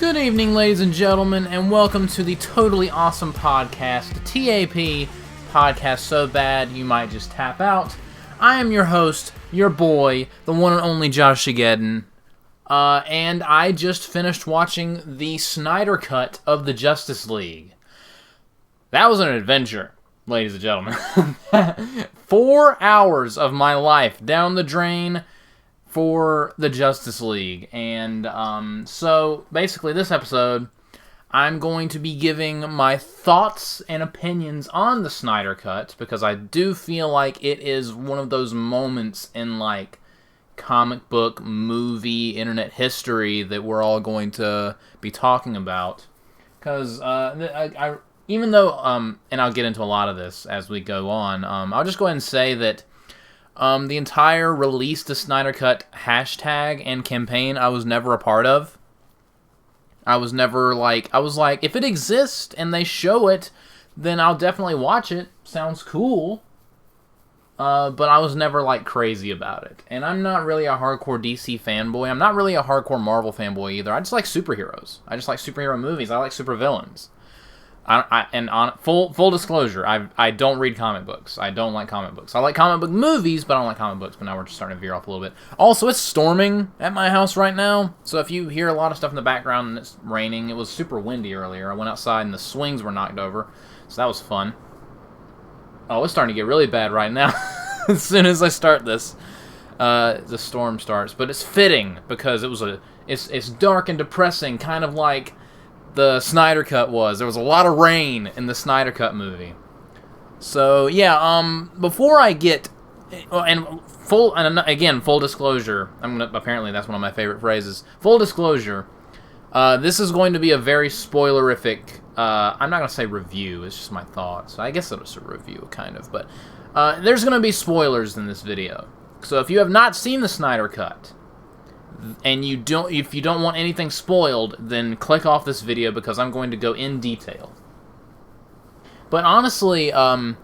Good evening, ladies and gentlemen, and welcome to the Totally Awesome Podcast, TAP, podcast so bad you might just tap out. I am your host, your boy, the one and only JoshAgeddon, and I just finished watching the Snyder Cut of the Justice League. That was an adventure, ladies and gentlemen. 4 hours of my life down the drain for the Justice League. And so basically this episode, I'm going to be giving my thoughts and opinions on the Snyder Cut, because I do feel like it is one of those moments in like comic book, movie, internet history that we're all going to be talking about. Because even though, and I'll get into a lot of this as we go on, I'll just go ahead and say that the entire release the Snyder Cut hashtag and campaign I was never a part of. I was like, if it exists and they show it, then I'll definitely watch it. Sounds cool. But I was never like crazy about it. And I'm not really a hardcore DC fanboy. I'm not really a hardcore Marvel fanboy either. I just like superheroes. I just like superhero movies. I like supervillains. Full disclosure, I don't read comic books. I don't like comic books. I like comic book movies, but I don't like comic books. But now we're just starting to veer off a little bit. Also, it's storming at my house right now, so if you hear a lot of stuff in the background and it's raining, it was super windy earlier. I went outside and the swings were knocked over, so that was fun. Oh, it's starting to get really bad right now. As soon as I start this, the storm starts. But it's fitting because it's dark and depressing, kind of like the Snyder Cut was. There was a lot of rain in the Snyder Cut movie. So yeah, before I get full disclosure, apparently that's one of my favorite phrases. Full disclosure, this is going to be a very spoilerific. I'm not gonna say review. It's just my thoughts. I guess it's a review, kind of. But there's gonna be spoilers in this video. So if you have not seen the Snyder Cut, and if you don't want anything spoiled, then click off this video, because I'm going to go in detail. But honestly, there's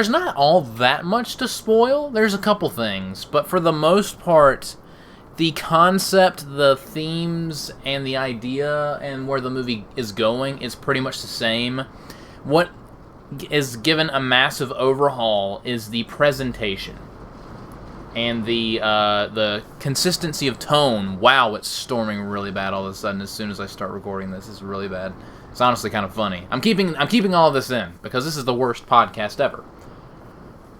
not all that much to spoil. There's a couple things, but for the most part, the concept, the themes, and the idea, and where the movie is going is pretty much the same. What is given a massive overhaul is the presentation. And the consistency of tone. Wow, it's storming really bad all of a sudden as soon as I start recording this. It's really bad. It's honestly kind of funny. I'm keeping all of this in, because this is the worst podcast ever.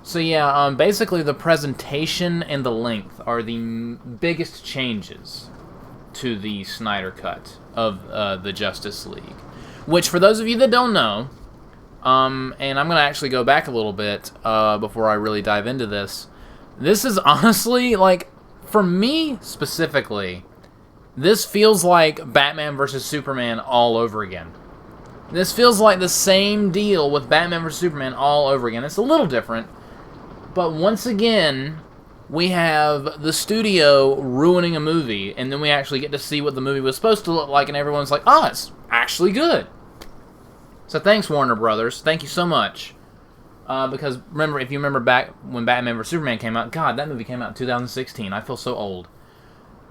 So yeah, basically the presentation and the length are the biggest changes to the Snyder Cut of the Justice League. Which, for those of you that don't know, and I'm going to actually go back a little bit before I really dive into this, this is honestly, like, for me specifically, this feels like Batman vs. Superman all over again. This feels like the same deal with Batman vs. Superman all over again. It's a little different, but once again, we have the studio ruining a movie, and then we actually get to see what the movie was supposed to look like, and everyone's like, oh, it's actually good. So thanks, Warner Brothers. Thank you so much. Because if you remember back when Batman vs. Superman came out, God, that movie came out in 2016. I feel so old.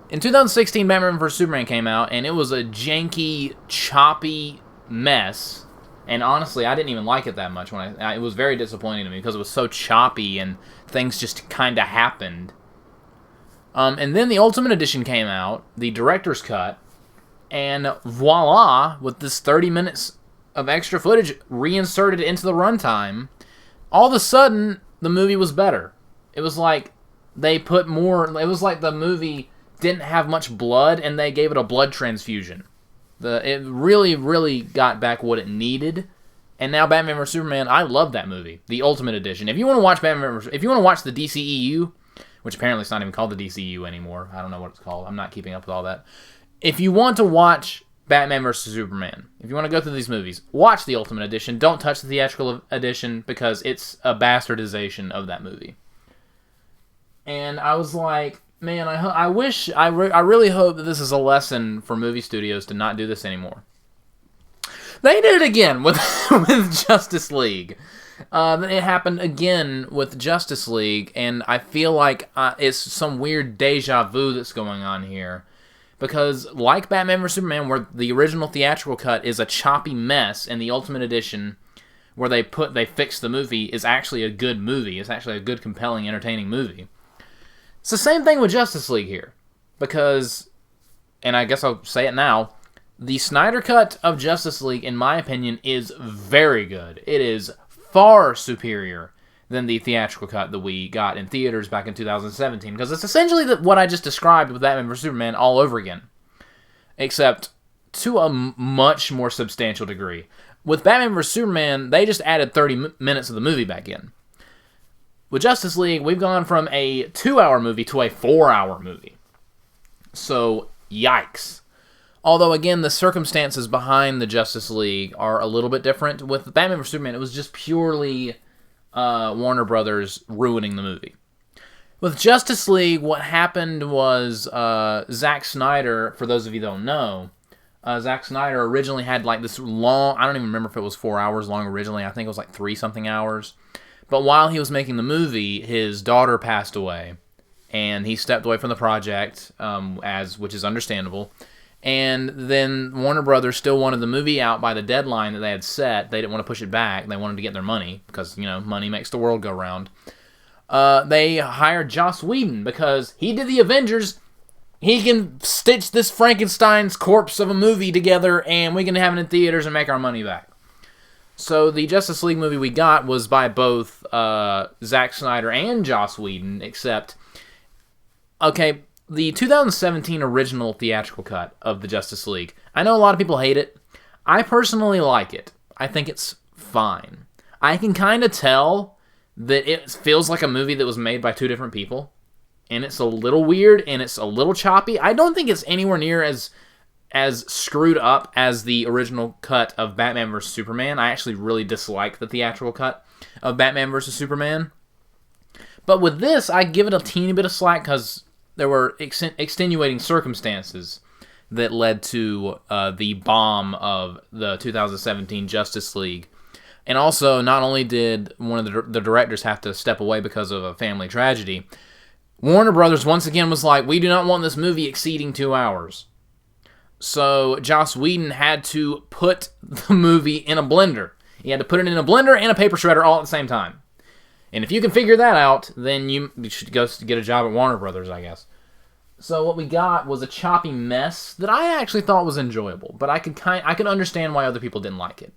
In 2016, Batman vs. Superman came out, and it was a janky, choppy mess. And honestly, I didn't even like it that much. It was very disappointing to me, because it was so choppy, and things just kind of happened. And then the Ultimate Edition came out, the director's cut, and voila, with this 30 minutes of extra footage reinserted into the runtime, all of a sudden, the movie was better. It was like they put more. It was like the movie didn't have much blood, and they gave it a blood transfusion. It really, really got back what it needed. And now Batman vs. Superman, I love that movie, the Ultimate Edition. If you want to watch if you want to watch the DCEU, which apparently it's not even called the DCEU anymore. I don't know what it's called. I'm not keeping up with all that. If you want to watch Batman vs. Superman, if you want to go through these movies, watch the Ultimate Edition. Don't touch the theatrical edition, because it's a bastardization of that movie. And I was like, man, I really hope that this is a lesson for movie studios to not do this anymore. They did it again with Justice League. It happened again with Justice League, and I feel like it's some weird deja vu that's going on here. Because like Batman vs Superman, where the original theatrical cut is a choppy mess, and the Ultimate Edition, where they fix the movie, is actually a good movie. It's actually a good, compelling, entertaining movie. It's the same thing with Justice League here. Because, and I guess I'll say it now, the Snyder Cut of Justice League, in my opinion, is very good. It is far superior than the theatrical cut that we got in theaters back in 2017. Because it's essentially what I just described with Batman vs Superman all over again. Except to a much more substantial degree. With Batman vs Superman, they just added 30 minutes of the movie back in. With Justice League, we've gone from a 2-hour movie to a 4-hour movie. So, yikes. Although, again, the circumstances behind the Justice League are a little bit different. With Batman vs Superman, it was just purely Warner Brothers ruining the movie. With Justice League, what happened was Zack Snyder, for those of you that don't know, Zack Snyder originally had like this long, I don't even remember if it was 4 hours long originally, I think it was like 3-something hours. But while he was making the movie, his daughter passed away, and he stepped away from the project, which is understandable. And then Warner Brothers still wanted the movie out by the deadline that they had set. They didn't want to push it back. They wanted to get their money because, money makes the world go round. They hired Joss Whedon because he did the Avengers. He can stitch this Frankenstein's corpse of a movie together, and we can have it in theaters and make our money back. So the Justice League movie we got was by both Zack Snyder and Joss Whedon, except, okay, the 2017 original theatrical cut of the Justice League, I know a lot of people hate it. I personally like it. I think it's fine. I can kind of tell that it feels like a movie that was made by two different people. And it's a little weird, and it's a little choppy. I don't think it's anywhere near as screwed up as the original cut of Batman vs. Superman. I actually really dislike the theatrical cut of Batman vs. Superman. But with this, I give it a teeny bit of slack because there were extenuating circumstances that led to the bomb of the 2017 Justice League. And also, not only did one of the directors have to step away because of a family tragedy, Warner Brothers once again was like, we do not want this movie exceeding 2 hours. So Joss Whedon had to put the movie in a blender. He had to put it in a blender and a paper shredder all at the same time. And if you can figure that out, then you should go get a job at Warner Brothers, I guess. So what we got was a choppy mess that I actually thought was enjoyable, but I could understand why other people didn't like it.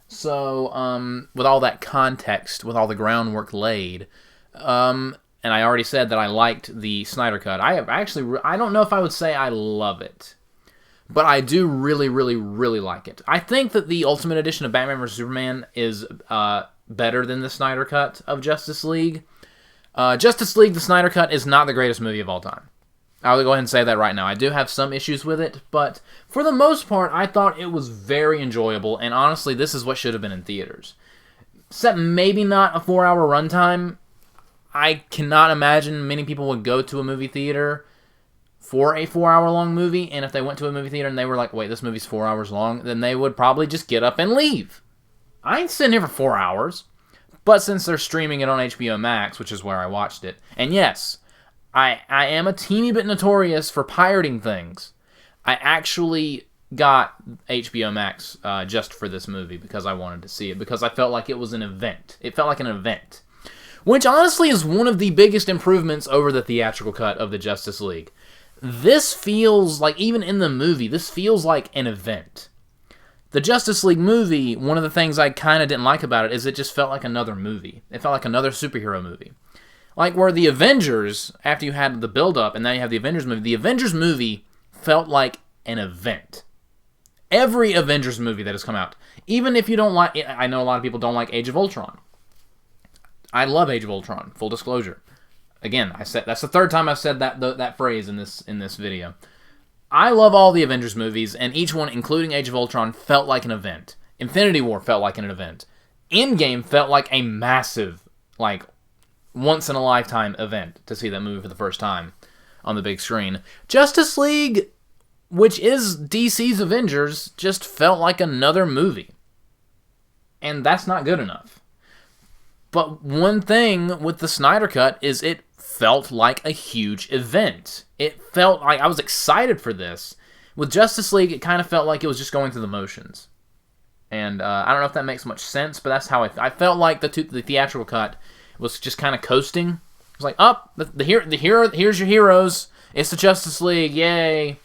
So with all that context, with all the groundwork laid, and I already said that I liked the Snyder Cut. I don't know if I would say I love it, but I do really, really, really like it. I think that the Ultimate Edition of Batman vs. Superman is better than the Snyder Cut of Justice League. Justice League, the Snyder Cut, is not the greatest movie of all time. I'll go ahead and say that right now. I do have some issues with it, but for the most part, I thought it was very enjoyable, and honestly, this is what should have been in theaters. Except maybe not a 4-hour runtime. I cannot imagine many people would go to a movie theater for a 4-hour-long movie, and if they went to a movie theater and they were like, wait, this movie's 4 hours long, then they would probably just get up and leave. I ain't sitting here for 4 hours. But since they're streaming it on HBO Max, which is where I watched it, and yes, I am a teeny bit notorious for pirating things. I actually got HBO Max just for this movie because I wanted to see it, because I felt like it was an event. It felt like an event. Which honestly is one of the biggest improvements over the theatrical cut of the Justice League. This feels like, even in the movie, this feels like an event. The Justice League movie, one of the things I kind of didn't like about it is it just felt like another movie. It felt like another superhero movie. Like where the Avengers, after you had the build-up and now you have the Avengers movie felt like an event. Every Avengers movie that has come out. Even if you don't like, I know a lot of people don't like Age of Ultron. I love Age of Ultron, full disclosure. Again, that's the third time I've said that phrase in this video. I love all the Avengers movies, and each one, including Age of Ultron, felt like an event. Infinity War felt like an event. Endgame felt like a massive, like, once-in-a-lifetime event to see that movie for the first time on the big screen. Justice League, which is DC's Avengers, just felt like another movie. And that's not good enough. But one thing with the Snyder Cut is it felt like a huge event. It felt like I was excited for this. With Justice League, it kind of felt like it was just going through the motions. And I don't know if that makes much sense, but that's how I felt like the theatrical cut was just kind of coasting. It was like, here's your heroes. It's the Justice League, yay.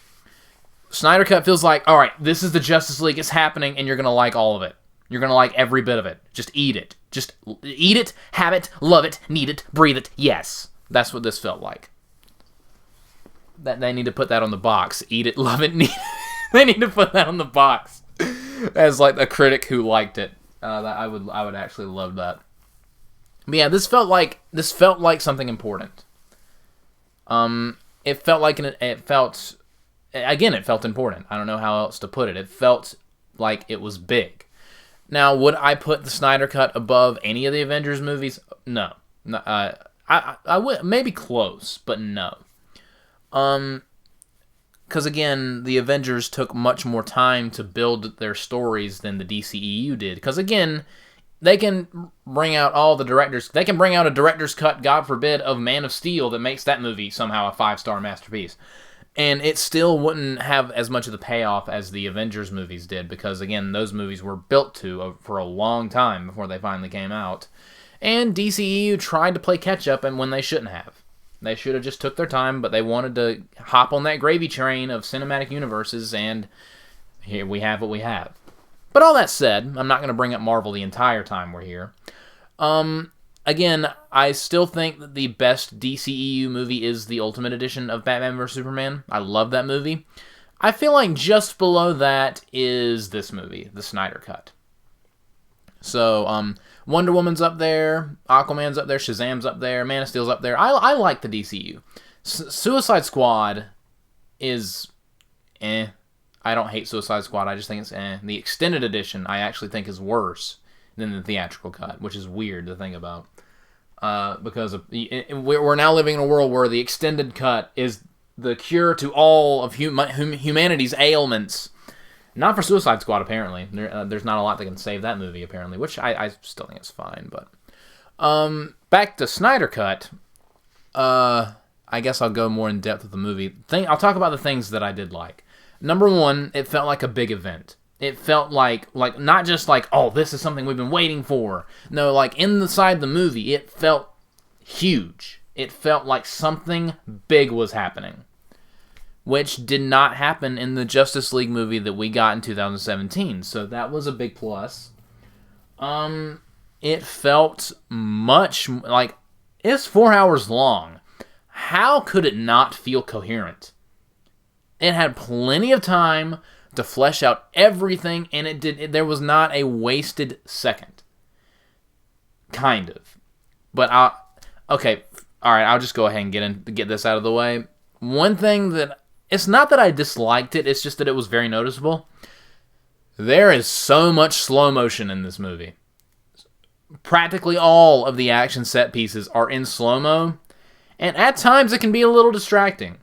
Snyder Cut feels like, all right, this is the Justice League, it's happening, and you're going to like all of it. You're going to like every bit of it. Just eat it. Just eat it, have it, love it, need it, breathe it, yes. That's what this felt like. That they need to put that on the box. Eat it, love it, need it. They need to put that on the box. As like a critic who liked it. That I would actually love that. But yeah, this felt like something important. It felt important. I don't know how else to put it. It felt like it was big. Now, would I put the Snyder Cut above any of the Avengers movies? No. I would, maybe close, but no. Because again, the Avengers took much more time to build their stories than the DCEU did. Because again, they can bring out all the directors. They can bring out a director's cut, God forbid, of Man of Steel that makes that movie somehow a 5-star masterpiece. And it still wouldn't have as much of the payoff as the Avengers movies did, because, again, those movies were built for a long time before they finally came out. And DCEU tried to play catch-up, and when they shouldn't have. They should have just took their time, but they wanted to hop on that gravy train of cinematic universes, and here we have what we have. But all that said, I'm not going to bring up Marvel the entire time we're here. Again, I still think that the best DCEU movie is the Ultimate Edition of Batman vs. Superman. I love that movie. I feel like just below that is this movie, the Snyder Cut. So, Wonder Woman's up there, Aquaman's up there, Shazam's up there, Man of Steel's up there. I like the DCU. Suicide Squad is I don't hate Suicide Squad, I just think it's The Extended Edition I actually think is worse than the theatrical cut, which is weird to think about. Because we're now living in a world where the extended cut is the cure to all of humanity's ailments. Not for Suicide Squad, apparently. There's not a lot that can save that movie, apparently, which I still think is fine. But back to Snyder Cut. I guess I'll go more in depth with the movie. I'll talk about the things that I did like. Number one, it felt like a big event. It felt like not just like, oh, this is something we've been waiting for. No, like inside the movie, it felt huge. It felt like something big was happening, which did not happen in the Justice League movie that we got in 2017. So that was a big plus. It felt much like it's 4 hours long. How could it not feel coherent? It had plenty of time to flesh out everything, and there was not a wasted second. Kind of. But okay, alright, I'll just go ahead and get this out of the way. One thing that, it's not that I disliked it, it's just that it was very noticeable. There is so much slow motion in this movie. Practically all of the action set pieces are in slow-mo, and at times it can be a little distracting.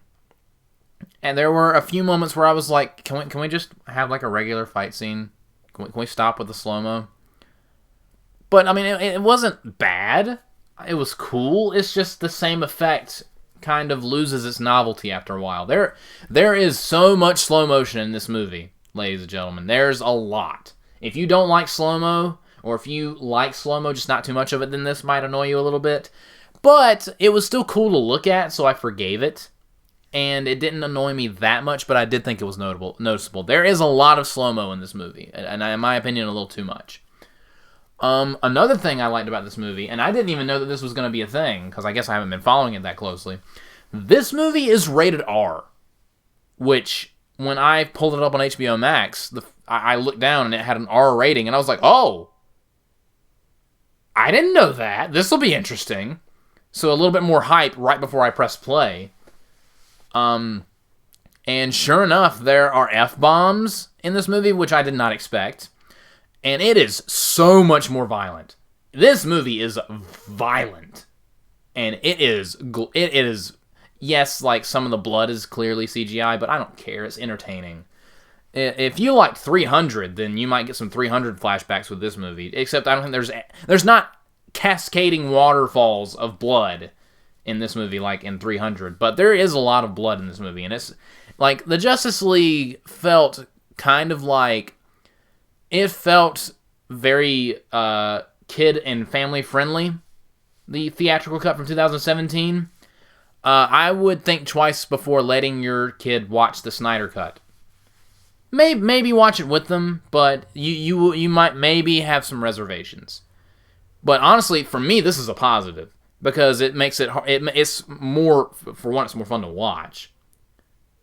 And there were a few moments where I was like, can we just have like a regular fight scene? Can we stop with the slow-mo? But, I mean, it wasn't bad. It was cool. It's just the same effect kind of loses its novelty after a while. There is so much slow motion in this movie, ladies and gentlemen. There's a lot. If you don't like slow-mo, or if you like slow-mo, just not too much of it, then this might annoy you a little bit. But it was still cool to look at, so I forgave it. And it didn't annoy me that much, but I did think it was noticeable. There is a lot of slow-mo in this movie, and in my opinion, a little too much. Another thing I liked about this movie, and I didn't even know that this was going to be a thing, because I guess I haven't been following it that closely. This movie is rated R, which, when I pulled it up on HBO Max, I looked down and it had an R rating, and I was like, oh, I didn't know that. This will be interesting. So a little bit more hype right before I press play. And sure enough, there are F-bombs in this movie, which I did not expect. And it is so much more violent. This movie is violent. And it is, yes, like some of the blood is clearly CGI, but I don't care. It's entertaining. If you like 300, then you might get some 300 flashbacks with this movie. Except I don't think there's not cascading waterfalls of blood in this movie like in 300, but there is a lot of blood in this movie, and it's like the Justice League felt kind of like it felt very kid and family friendly. The theatrical cut from 2017. I would think twice before letting your kid watch the Snyder Cut. Maybe watch it with them, but you might maybe have some reservations. But honestly, for me, this is a positive because it makes it's more, for one, it's more fun to watch.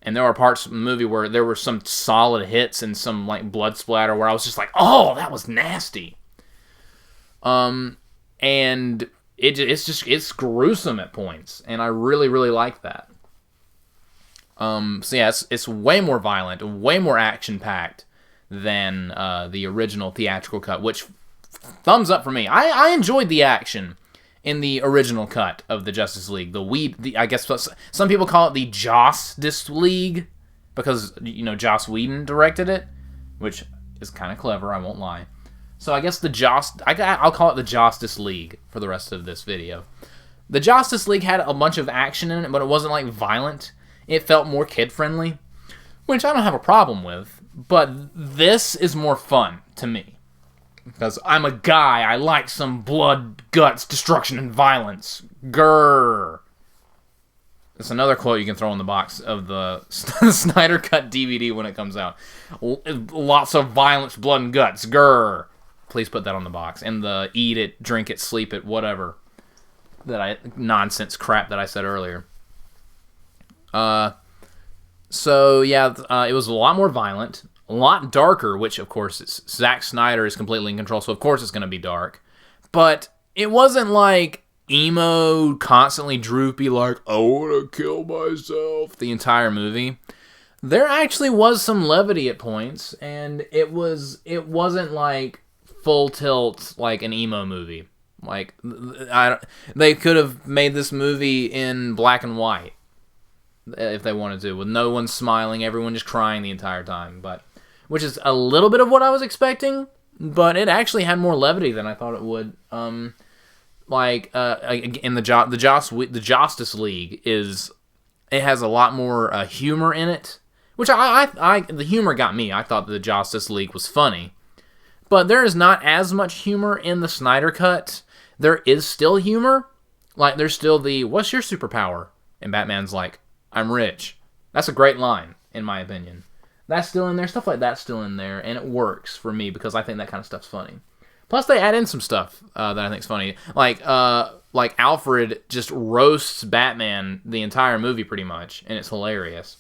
And there are parts of the movie where there were some solid hits and some like blood splatter where I was just like, oh, that was nasty. And it's gruesome at points, and I really, really like that. So yeah, it's way more violent, way more action-packed than the original theatrical cut, which, thumbs up for me. I enjoyed the action in the original cut of the Justice League. I guess some people call it the JoshAgeddon League, because, Joss Whedon directed it, which is kind of clever, I won't lie. So I guess I'll call it the Justice League for the rest of this video. The Justice League had a bunch of action in it, but it wasn't like violent. It felt more kid-friendly, which I don't have a problem with, but this is more fun to me. Because I'm a guy, I like some blood, guts, destruction, and violence. Grrr. That's another quote you can throw in the box of the Snyder Cut DVD when it comes out. Lots of violence, blood, and guts. Grrr. Please put that on the box. And the eat it, drink it, sleep it, whatever. Nonsense crap that I said earlier. So yeah, it was a lot more violent. A lot darker, which, of course, Zack Snyder is completely in control, so of course it's going to be dark. But it wasn't like emo, constantly droopy, like, I want to kill myself, the entire movie. There actually was some levity at points, and it wasn't like full tilt like an emo movie. Like, they could have made this movie in black and white if they wanted to, with no one smiling, everyone just crying the entire time, which is a little bit of what I was expecting, but it actually had more levity than I thought it would. In the Justice League it has a lot more humor in it, which the humor got me. I thought the Justice League was funny, but there is not as much humor in the Snyder Cut. There is still humor, like there's still the "What's your superpower?" and Batman's like, "I'm rich." That's a great line, in my opinion. That's still in there. Stuff like that's still in there, and it works for me because I think that kind of stuff's funny. Plus, they add in some stuff that I think's funny, like Alfred just roasts Batman the entire movie pretty much, and it's hilarious.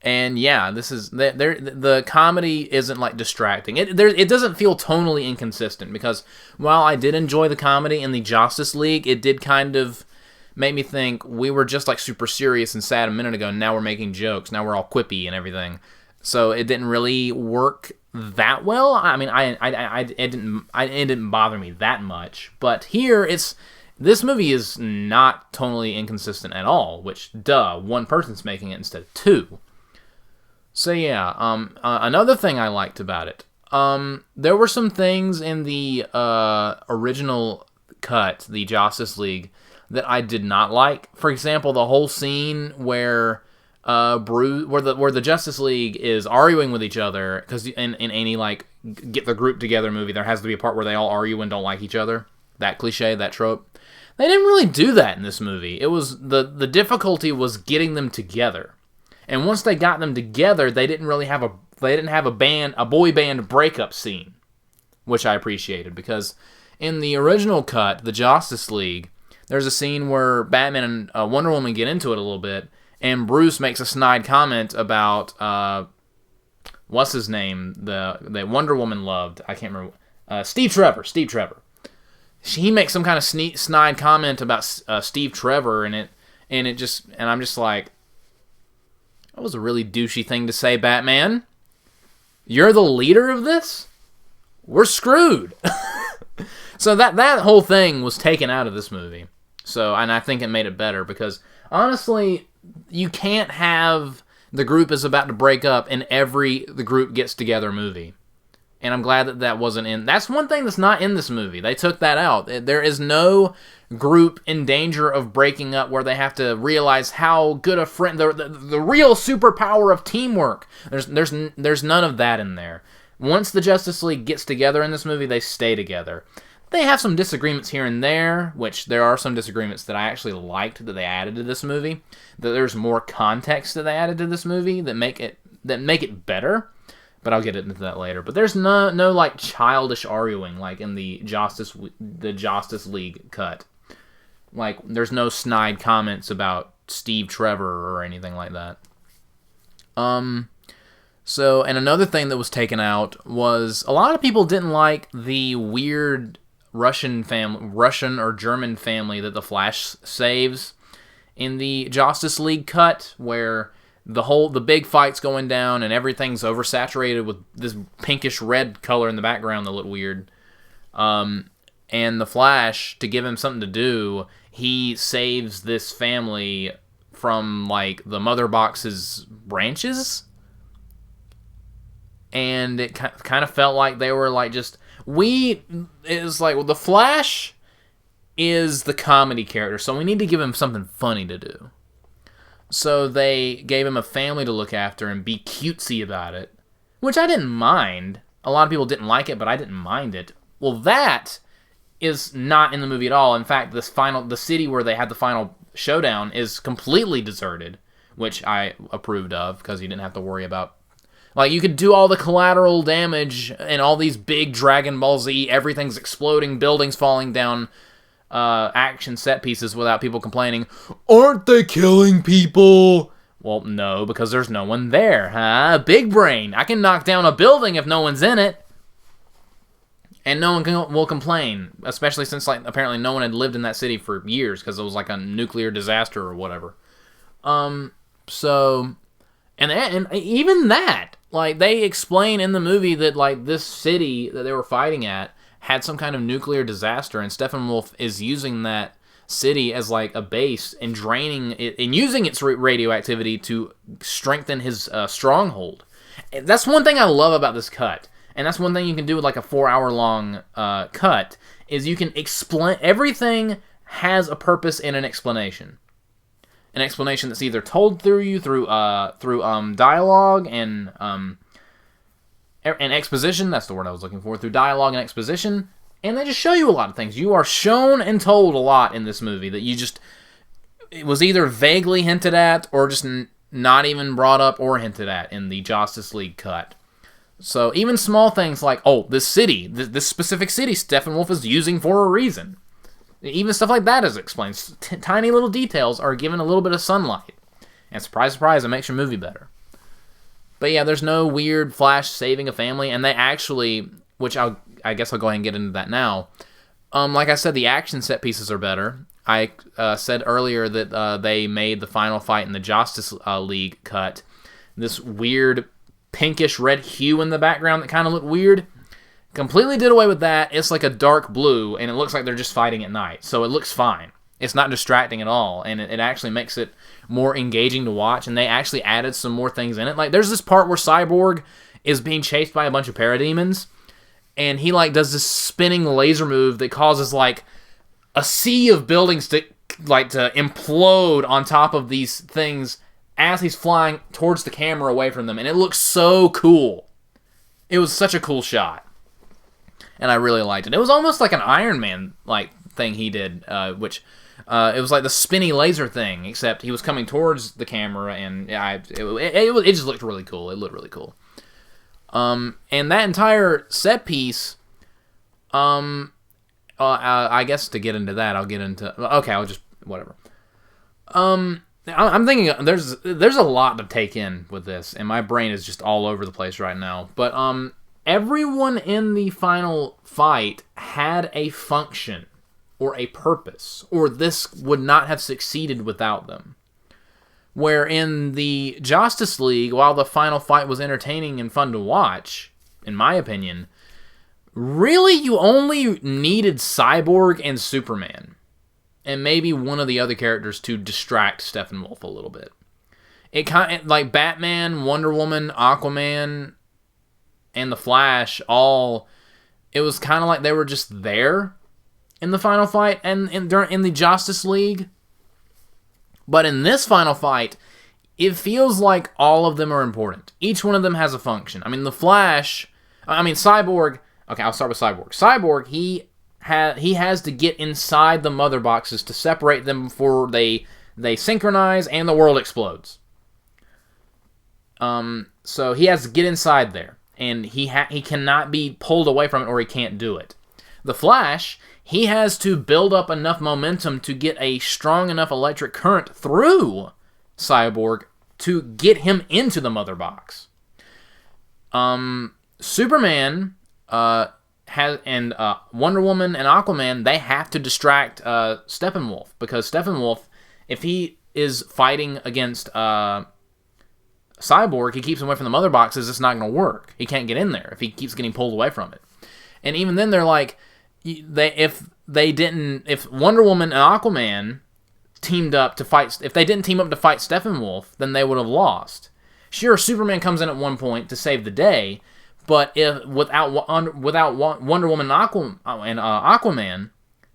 And yeah, the comedy isn't like distracting. It doesn't feel tonally inconsistent because while I did enjoy the comedy in the Justice League, it did kind of made me think we were just like super serious and sad a minute ago, and now we're making jokes. Now we're all quippy and everything. So it didn't really work that well. I mean, it didn't bother me that much. But here, this movie is not tonally inconsistent at all. Which, one person's making it instead of two. So yeah, another thing I liked about it, there were some things in the original cut, the Justice League, that I did not like. For example, the whole scene where where the Justice League is arguing with each other, because in any like get the group together movie, there has to be a part where they all argue and don't like each other. That cliche, that trope. They didn't really do that in this movie. It was the difficulty was getting them together, and once they got them together, they didn't have a boy band breakup scene, which I appreciated because in the original cut, the Justice League, there's a scene where Batman and Wonder Woman get into it a little bit, and Bruce makes a snide comment about what's his name, the Wonder Woman loved. I can't remember. Steve Trevor. He makes some kind of snide comment about Steve Trevor, and I'm just like, that was a really douchey thing to say, Batman. You're the leader of this? We're screwed. So that whole thing was taken out of this movie. So, and I think it made it better because, honestly, you can't have the group is about to break up in every the group gets together movie. And I'm glad that that wasn't in. That's one thing that's not in this movie. They took that out. There is no group in danger of breaking up where they have to realize how good a friend, the real superpower of teamwork. There's none of that in there. Once the Justice League gets together in this movie, they stay together. They have some disagreements here and there, which there are some disagreements that I actually liked that they added to this movie. That there's more context that they added to this movie that make it better. But I'll get into that later. But there's no like childish arguing like in the Justice League cut. Like there's no snide comments about Steve Trevor or anything like that. So, and another thing that was taken out was a lot of people didn't like the weird Russian or German family that the Flash saves in the Justice League cut, where the big fight's going down and everything's oversaturated with this pinkish red color in the background that looked weird. And the Flash, to give him something to do, he saves this family from like the Mother Box's branches. And it kind of felt like they were like just... It's like, well, the Flash is the comedy character, so we need to give him something funny to do. So they gave him a family to look after and be cutesy about it, which I didn't mind. A lot of people didn't like it, but I didn't mind it. Well, that is not in the movie at all. In fact, the city where they had the final showdown is completely deserted, which I approved of because you didn't have to worry about. Like, you could do all the collateral damage and all these big Dragon Ball Z, everything's exploding, buildings falling down, action set pieces without people complaining, aren't they killing people? Well, no, because there's no one there, huh? Big brain. I can knock down a building if no one's in it. And no one will complain, especially since like apparently no one had lived in that city for years because it was like a nuclear disaster or whatever. So, and even that, like they explain in the movie that like this city that they were fighting at had some kind of nuclear disaster, and Steppenwolf is using that city as like a base and draining it and using its radioactivity to strengthen his stronghold. That's one thing I love about this cut, and that's one thing you can do with like a 4-hour-long cut is you can explain everything has a purpose and an explanation that's either told through you through dialogue and exposition. That's the word I was looking for. Through dialogue and exposition, and they just show you a lot of things. You are shown and told a lot in this movie that it was either vaguely hinted at or just not even brought up or hinted at in the Justice League cut. So even small things like, oh, this city, this specific city Steppenwolf is using for a reason. Even stuff like that is explained. Tiny little details are given a little bit of sunlight. And surprise, surprise, it makes your movie better. But yeah, there's no weird Flash saving a family, and they actually, which I guess I'll go ahead and get into that now. Like I said, the action set pieces are better. I said earlier that they made the final fight in the Justice League cut this weird pinkish red hue in the background that kind of looked weird. Completely did away with that. It's like a dark blue, and it looks like they're just fighting at night. So it looks fine. It's not distracting at all, and it actually makes it more engaging to watch, and they actually added some more things in it. Like, there's this part where Cyborg is being chased by a bunch of parademons, and he, like, does this spinning laser move that causes, like, a sea of buildings to implode on top of these things as he's flying towards the camera away from them, and it looks so cool. It was such a cool shot. And I really liked it. It was almost like an Iron Man like thing he did, which it was like the spinny laser thing, except he was coming towards the camera, and it just looked really cool. It looked really cool. And that entire set piece, I guess to get into that, I'll get into. Okay, I'll just whatever. I'm thinking there's a lot to take in with this, and my brain is just all over the place right now. But everyone in the final fight had a function or a purpose, or this would not have succeeded without them. Where in the Justice League, while the final fight was entertaining and fun to watch, in my opinion, really you only needed Cyborg and Superman, and maybe one of the other characters to distract Steppenwolf a little bit. It kind of like Batman, Wonder Woman, Aquaman, and the Flash all... It was kind of like they were just there in the final fight and in the Justice League. But in this final fight, it feels like all of them are important. Each one of them has a function. I mean, the Flash... Cyborg... Okay, I'll start with Cyborg. Cyborg, he has to get inside the mother boxes to separate them before they synchronize and the world explodes. So he has to get inside there. And he cannot be pulled away from it or he can't do it. The Flash, he has to build up enough momentum to get a strong enough electric current through Cyborg to get him into the mother box. Superman Wonder Woman and Aquaman, they have to distract Steppenwolf, because Steppenwolf, if he is fighting against Cyborg, he keeps him away from the mother boxes, it's not going to work. He can't get in there if he keeps getting pulled away from it. And even then, they're like, if Wonder Woman and Aquaman teamed up to fight, if they didn't team up to fight Steppenwolf, then they would have lost. Sure, Superman comes in at one point to save the day, but without Wonder Woman and Aquaman,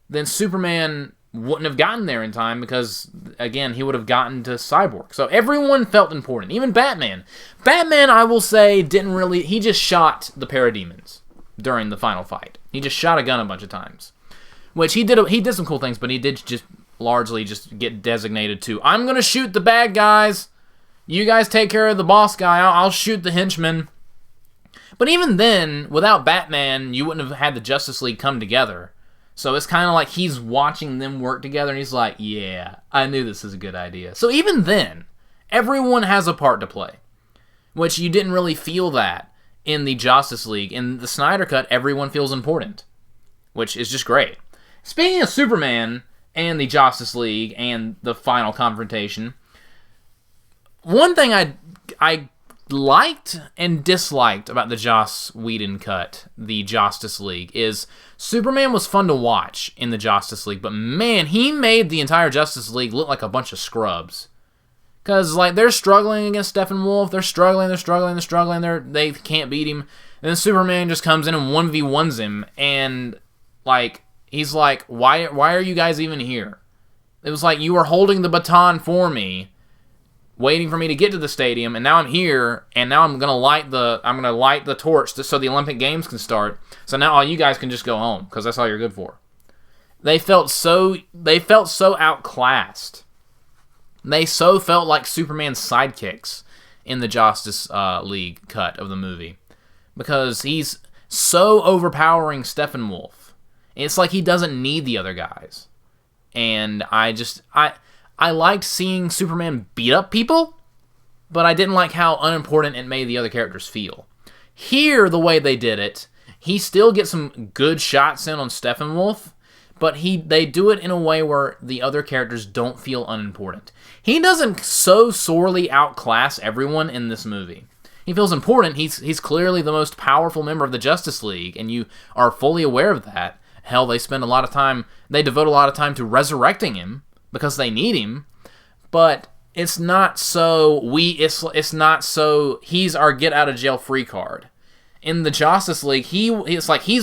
then Superman wouldn't have gotten there in time because, again, he would have gotten to Cyborg. So everyone felt important. Even Batman. Batman, I will say, didn't really... He just shot the parademons during the final fight. He just shot a gun a bunch of times. Which he did some cool things, but he did just largely just get designated to, I'm going to shoot the bad guys. You guys take care of the boss guy. I'll shoot the henchman. But even then, without Batman, you wouldn't have had the Justice League come together. So it's kind of like he's watching them work together, and he's like, yeah, I knew this was a good idea. So even then, everyone has a part to play, which you didn't really feel that in the Justice League. In the Snyder Cut, everyone feels important, which is just great. Speaking of Superman and the Justice League and the final confrontation, one thing I liked and disliked about the Joss Whedon cut, the Justice League, is Superman was fun to watch in the Justice League, but man, he made the entire Justice League look like a bunch of scrubs. Because, like, they're struggling against Steppenwolf, they're struggling, they can't beat him, and then Superman just comes in and 1v1s him, and, like, he's like, why are you guys even here? It was like, you were holding the baton for me, waiting for me to get to the stadium, and now I'm here, and now I'm gonna light the torch so the Olympic Games can start. So now all you guys can just go home because that's all you're good for. They felt so outclassed. They so felt like Superman's sidekicks in the Justice League cut of the movie because he's so overpowering Steppenwolf. It's like he doesn't need the other guys, and I liked seeing Superman beat up people, but I didn't like how unimportant it made the other characters feel. Here, the way they did it, he still gets some good shots in on Steppenwolf, but they do it in a way where the other characters don't feel unimportant. He doesn't so sorely outclass everyone in this movie. He feels important. He's clearly the most powerful member of the Justice League, and you are fully aware of that. Hell, they devote a lot of time to resurrecting him, because they need him, but it's not so he's our get out of jail free card. In the Justice League, he's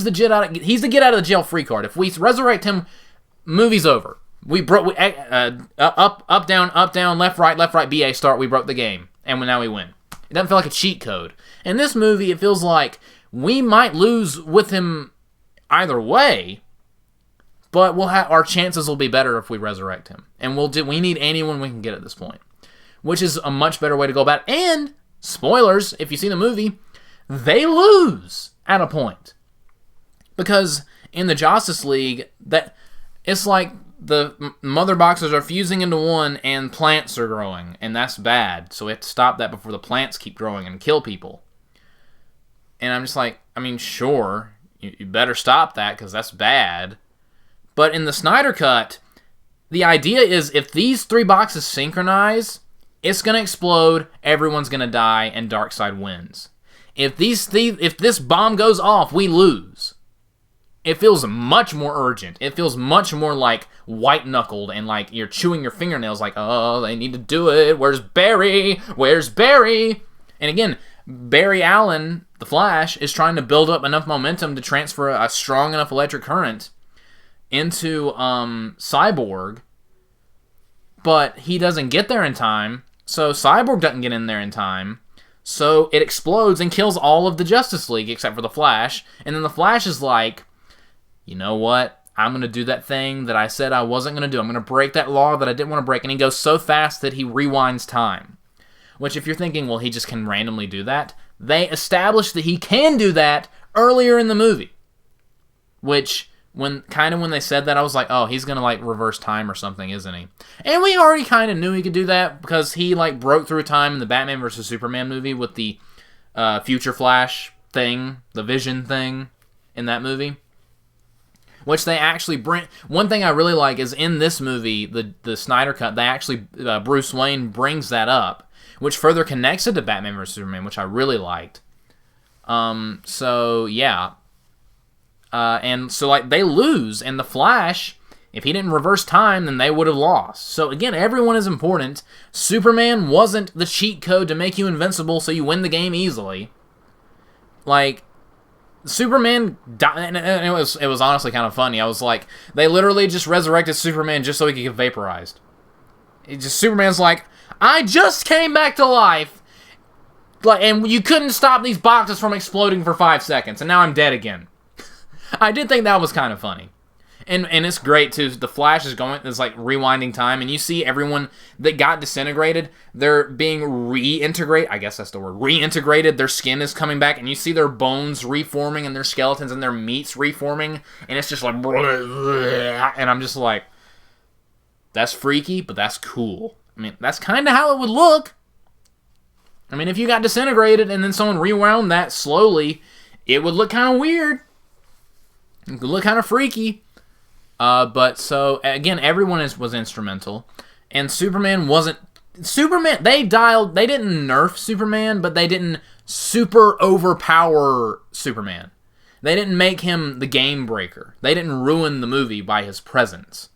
the get out of the jail free card. If we resurrect him, movie's over. Up down, left right, BA start. We broke the game, and now we win. It doesn't feel like a cheat code. In this movie, it feels like we might lose with him either way. But our chances will be better if we resurrect him. And we need anyone we can get at this point. Which is a much better way to go about it. And, spoilers, if you see the movie, they lose at a point. Because in the Justice League, it's like the mother boxes are fusing into one and plants are growing. And that's bad. So we have to stop that before the plants keep growing and kill people. And I'm just like, sure, you better stop that because that's bad. But in the Snyder Cut, the idea is if these three boxes synchronize, it's going to explode, everyone's going to die, and Darkseid wins. If this bomb goes off, we lose. It feels much more urgent. It feels much more like white-knuckled and like you're chewing your fingernails like, oh, they need to do it. Where's Barry? And again, Barry Allen, the Flash, is trying to build up enough momentum to transfer a strong enough electric current into Cyborg, but he doesn't get there in time, so Cyborg doesn't get in there in time, so it explodes and kills all of the Justice League except for the Flash, and then the Flash is like, you know what? I'm going to do that thing that I said I wasn't going to do. I'm going to break that law that I didn't want to break, and he goes so fast that he rewinds time. Which, if you're thinking, well, he just can randomly do that, they established that he can do that earlier in the movie. Which, when they said that, I was like, oh, he's going to, like, reverse time or something, isn't he? And we already kind of knew he could do that, because he, like, broke through time in the Batman vs. Superman movie with the Future Flash thing, the Vision thing in that movie. Which they actually bring... One thing I really like is in this movie, the Snyder Cut, they actually... Bruce Wayne brings that up, which further connects it to Batman vs. Superman, which I really liked. So, yeah. And so, like, they lose, and the Flash, if he didn't reverse time, then they would have lost. So, again, everyone is important. Superman wasn't the cheat code to make you invincible so you win the game easily. Like, Superman died, and it was honestly kind of funny. I was like, they literally just resurrected Superman just so he could get vaporized. Superman's like, I just came back to life, like, and you couldn't stop these boxes from exploding for 5 seconds, and now I'm dead again. I did think that was kind of funny. And it's great, too. The Flash is like, rewinding time, and you see everyone that got disintegrated, they're being reintegrated. I guess that's the word. Reintegrated. Their skin is coming back, and you see their bones reforming, and their skeletons and their meats reforming, and it's just like... And I'm just like, that's freaky, but that's cool. I mean, that's kind of how it would look. I mean, if you got disintegrated, and then someone rewound that slowly, it would look kind of weird. It could look kind of freaky. But so, again, everyone was instrumental. And Superman wasn't... Superman, they didn't nerf Superman, but they didn't super overpower Superman. They didn't make him the game breaker. They didn't ruin the movie by his presence.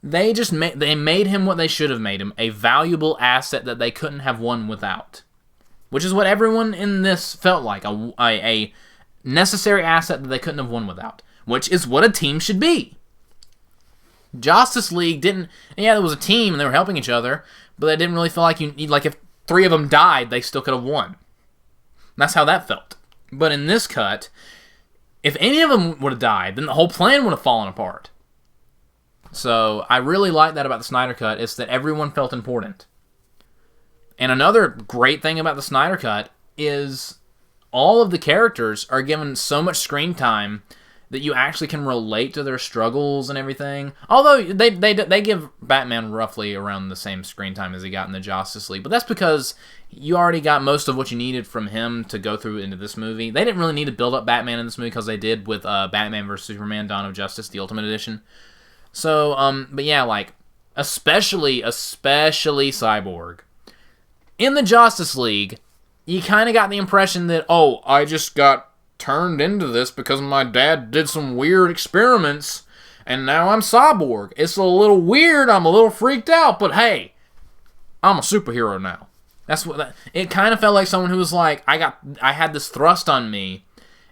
They just made him what they should have made him, a valuable asset that they couldn't have won without. Which is what everyone in this felt like, a necessary asset that they couldn't have won without. Which is what a team should be. Justice League didn't... Yeah, there was a team and they were helping each other, but they didn't really feel like like if 3 of them died, they still could have won. That's how that felt. But in this cut, if any of them would have died, then the whole plan would have fallen apart. So I really like that about the Snyder Cut, is that everyone felt important. And another great thing about the Snyder Cut is all of the characters are given so much screen time that you actually can relate to their struggles and everything. Although they give Batman roughly around the same screen time as he got in the Justice League. But that's because you already got most of what you needed from him to go through into this movie. They didn't really need to build up Batman in this movie because they did with Batman vs. Superman, Dawn of Justice, the Ultimate Edition. So, but yeah, like, especially Cyborg. In the Justice League, you kind of got the impression that, oh, I just got turned into this because my dad did some weird experiments, and now I'm Cyborg. It's a little weird, I'm a little freaked out, but hey, I'm a superhero now. That's what it kind of felt like. Someone who was like, I had this thrust on me,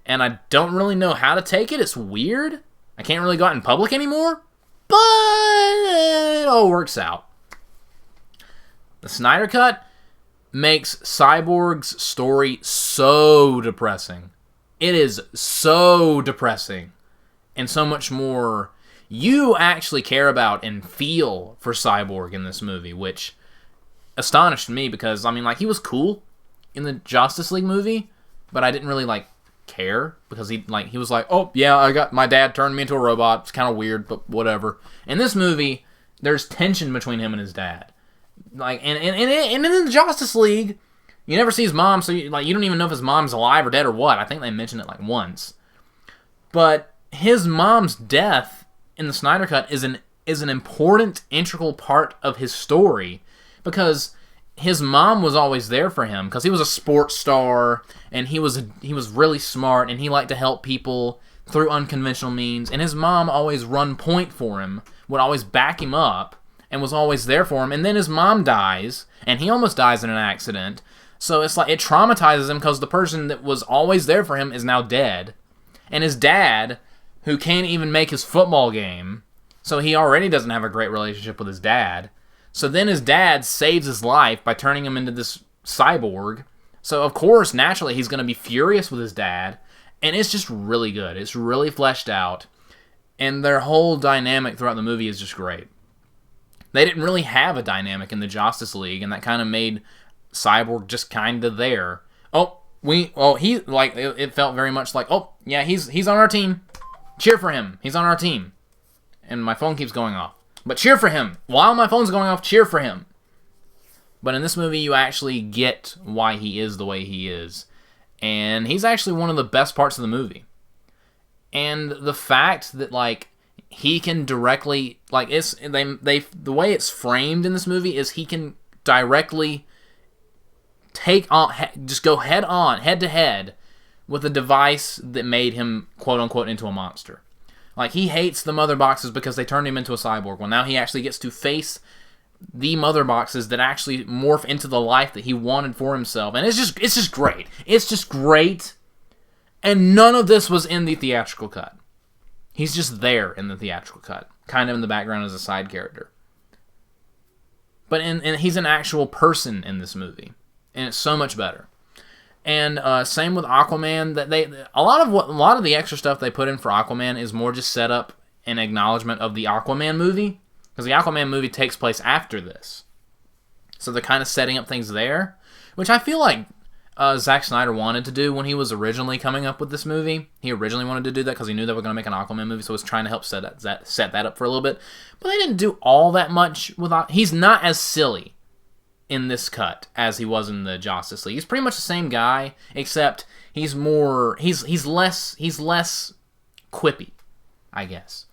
and I don't really know how to take it. It's weird. I can't really go out in public anymore, but it all works out. The Snyder Cut makes Cyborg's story so depressing. It is so depressing, and so much more you actually care about and feel for Cyborg in this movie, which astonished me because, I mean, like, he was cool in the Justice League movie, but I didn't really, like, care because he was like, oh, yeah, my dad turned me into a robot. It's kind of weird, but whatever. In this movie, there's tension between him and his dad. Like, and in the Justice League, you never see his mom, so you don't even know if his mom's alive or dead or what. I think they mentioned it like once. But his mom's death in the Snyder Cut is an important, integral part of his story, because his mom was always there for him, because he was a sports star, and he was really smart, and he liked to help people through unconventional means, and his mom always run point for him, would always back him up, and was always there for him. And then his mom dies, and he almost dies in an accident. So it's like it traumatizes him because the person that was always there for him is now dead. And his dad, who can't even make his football game, so he already doesn't have a great relationship with his dad. So then his dad saves his life by turning him into this cyborg. So of course, naturally, he's going to be furious with his dad. And it's just really good. It's really fleshed out. And their whole dynamic throughout the movie is just great. They didn't really have a dynamic in the Justice League, and that kind of made Cyborg just kind of there. It felt very much like, oh, yeah, he's on our team. Cheer for him. He's on our team. And my phone keeps going off. But cheer for him. While my phone's going off, cheer for him. But in this movie, you actually get why he is the way he is. And he's actually one of the best parts of the movie. And the fact that, like, he can directly, like, the way it's framed in this movie is he can directly just go head to head with a device that made him, quote unquote, into a monster. Like, he hates the mother boxes because they turned him into a cyborg. Well, now he actually gets to face the mother boxes that actually morph into the life that he wanted for himself. And it's just great. It's just great. And none of this was in the theatrical cut. He's just there in the theatrical cut, kind of in the background as a side character. But he's an actual person in this movie, and it's so much better. And same with Aquaman. That a lot of the extra stuff they put in for Aquaman is more just set up an acknowledgement of the Aquaman movie, because the Aquaman movie takes place after this. So they're kind of setting up things there, which I feel like Zack Snyder wanted to do when he was originally coming up with this movie. He originally wanted to do that because he knew they were going to make an Aquaman movie, so he was trying to help set that up for a little bit. But they didn't do all that much with. He's not as silly in this cut as he was in the Justice League. He's pretty much the same guy, except he's less quippy, I guess.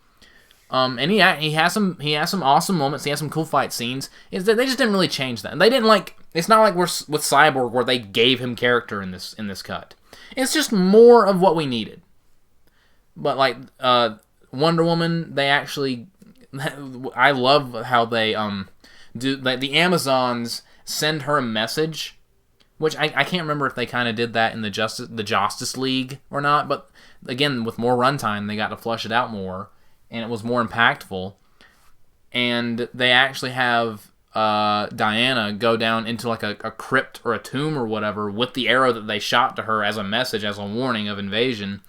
And he has some awesome moments. He has some cool fight scenes. Is that they just didn't really change that. And they didn't like. It's not like we're with Cyborg where they gave him character in this cut. It's just more of what we needed. But like Wonder Woman, they actually. I love how they do. Like, the Amazons send her a message, which I can't remember if they kind of did that in the Justice League or not. But again, with more runtime, they got to flush it out more. And it was more impactful. And they actually have Diana go down into like a crypt or a tomb or whatever with the arrow that they shot to her as a message, as a warning of invasion.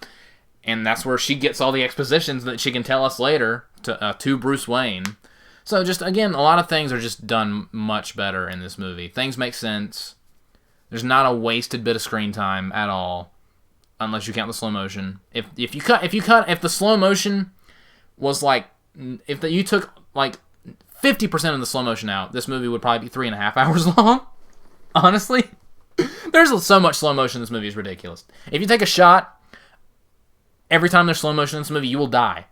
And that's where she gets all the expositions that she can tell us later to Bruce Wayne. So just, again, a lot of things are just done much better in this movie. Things make sense. There's not a wasted bit of screen time at all, unless you count the slow motion. If the slow motion was like, you took like 50% of the slow motion out, this movie would probably be 3.5 hours long. Honestly, there's so much slow motion in this movie, is ridiculous. If you take a shot, every time there's slow motion in this movie, you will die.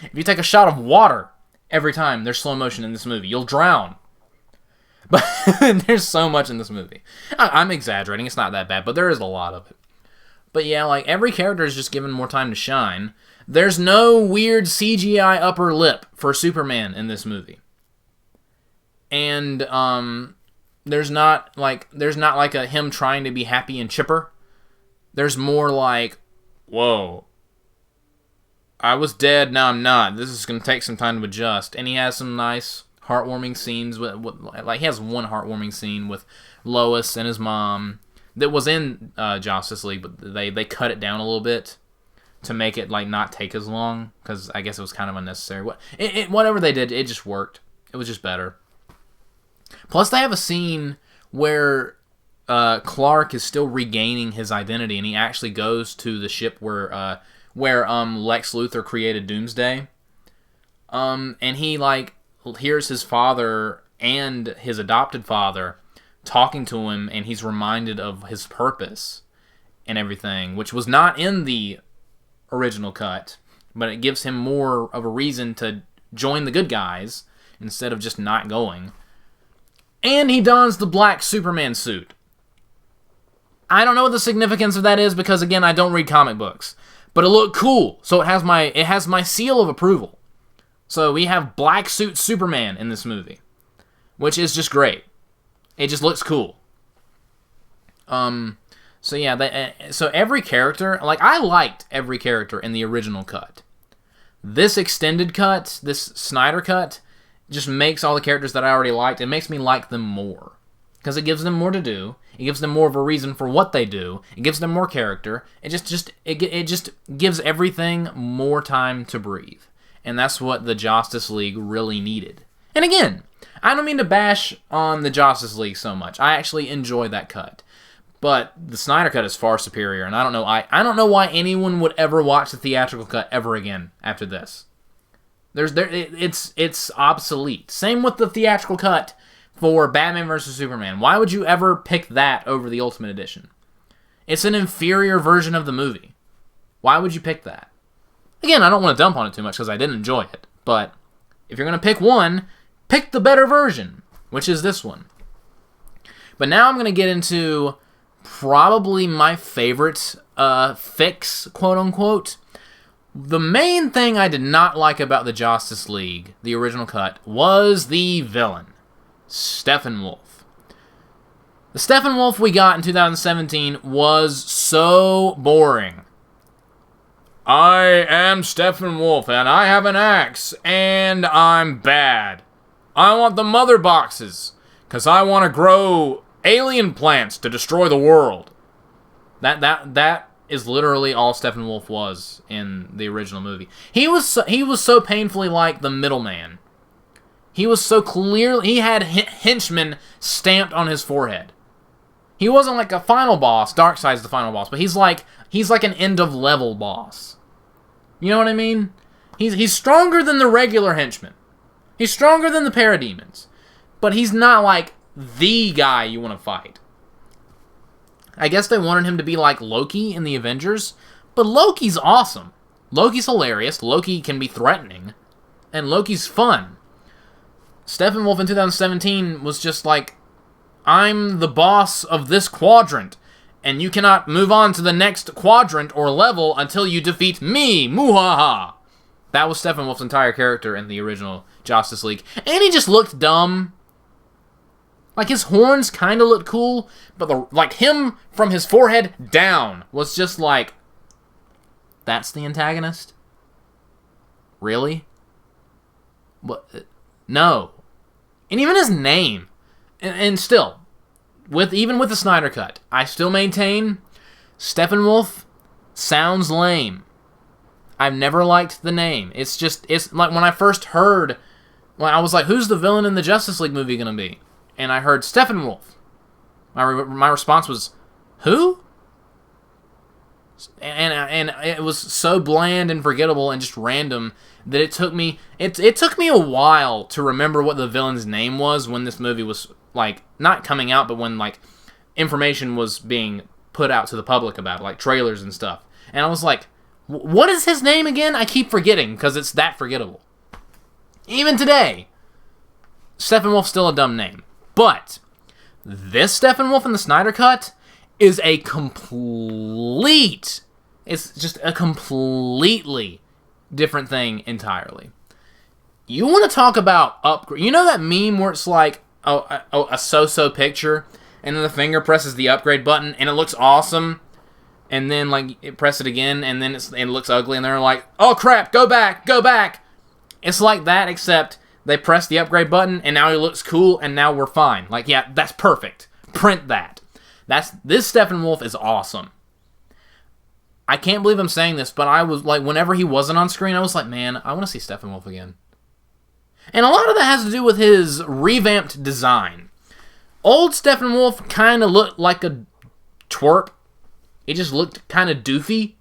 If you take a shot of water, every time there's slow motion in this movie, you'll drown. But there's so much in this movie. I'm exaggerating, it's not that bad, but there is a lot of it. But yeah, like, every character is just given more time to shine. There's no weird CGI upper lip for Superman in this movie. And there's not like a him trying to be happy and chipper. There's more like, whoa, I was dead, now I'm not. This is going to take some time to adjust. And he has some nice heartwarming scenes like he has one heartwarming scene with Lois and his mom that was in Justice League, but they cut it down a little bit to make it like not take as long, because I guess it was kind of unnecessary. Whatever they did, it just worked. It was just better. Plus, they have a scene where Clark is still regaining his identity, and he actually goes to the ship where Lex Luthor created Doomsday. And he like hears his father and his adopted father talking to him, and he's reminded of his purpose and everything, which was not in the original cut, but it gives him more of a reason to join the good guys instead of just not going. And he dons the black Superman suit. I don't know what the significance of that is, because again, I don't read comic books, but it looked cool, so it has my seal of approval. So we have black suit Superman in this movie, which is just great. It just looks cool. So yeah, so every character, like, I liked every character in the original cut. This extended cut, this Snyder cut, just makes all the characters that I already liked, it makes me like them more. Because it gives them more to do, it gives them more of a reason for what they do, it gives them more character, it just gives everything more time to breathe. And that's what the Justice League really needed. And again, I don't mean to bash on the Justice League so much. I actually enjoy that cut. But the Snyder Cut is far superior, and I don't know why anyone would ever watch the theatrical cut ever again after this. It's obsolete. Same with the theatrical cut for Batman vs. Superman. Why would you ever pick that over the Ultimate Edition? It's an inferior version of the movie. Why would you pick that? Again, I don't want to dump on it too much because I didn't enjoy it. But if you're going to pick one, pick the better version, which is this one. But now I'm going to get into probably my favorite fix, quote-unquote. The main thing I did not like about the Justice League, the original cut, was the villain, Steppenwolf. The Steppenwolf we got in 2017 was so boring. I am Steppenwolf, and I have an axe, and I'm bad. I want the mother boxes, because I want to grow alien plants to destroy the world. That is literally all Steppenwolf was in the original movie. He was so painfully like the middleman. He was so clearly, he had henchmen stamped on his forehead. He wasn't like a final boss. Darkseid's the final boss, but he's like an end of level boss. You know what I mean? He's stronger than the regular henchmen. He's stronger than the parademons, but he's not like the guy you want to fight. I guess they wanted him to be like Loki in the Avengers, but Loki's awesome. Loki's hilarious, Loki can be threatening, and Loki's fun. Steppenwolf in 2017 was just like, I'm the boss of this quadrant, and you cannot move on to the next quadrant or level until you defeat me, muhaha. That was Steppenwolf's entire character in the original Justice League, and he just looked dumb. Like, his horns kind of looked cool, but like him from his forehead down was just like, that's the antagonist? Really? What? No. And even his name. And still, even with the Snyder Cut, I still maintain Steppenwolf sounds lame. I've never liked the name. It's like when I first heard, I was like, who's the villain in the Justice League movie going to be? And I heard Steppenwolf. My response was, who? And it was so bland and forgettable and just random that it took me a while to remember what the villain's name was when this movie was, like, not coming out, but when, like, information was being put out to the public about it, like trailers and stuff. And I was like, what is his name again? I keep forgetting because it's that forgettable. Even today, Steppenwolf's still a dumb name. But this Steppenwolf in the Snyder Cut is it's just a completely different thing entirely. You want to talk about upgrade? You know that meme where it's like a so-so picture, and then the finger presses the upgrade button, and it looks awesome, and then like it press it again, and then it looks ugly, and they're like, oh crap, go back. It's like that, except they press the upgrade button, and now he looks cool, and now we're fine. Like, yeah, that's perfect. Print that. This Steppenwolf is awesome. I can't believe I'm saying this, but I was like, whenever he wasn't on screen, I was like, man, I want to see Steppenwolf again. And a lot of that has to do with his revamped design. Old Steppenwolf kind of looked like a twerp. He just looked kind of doofy.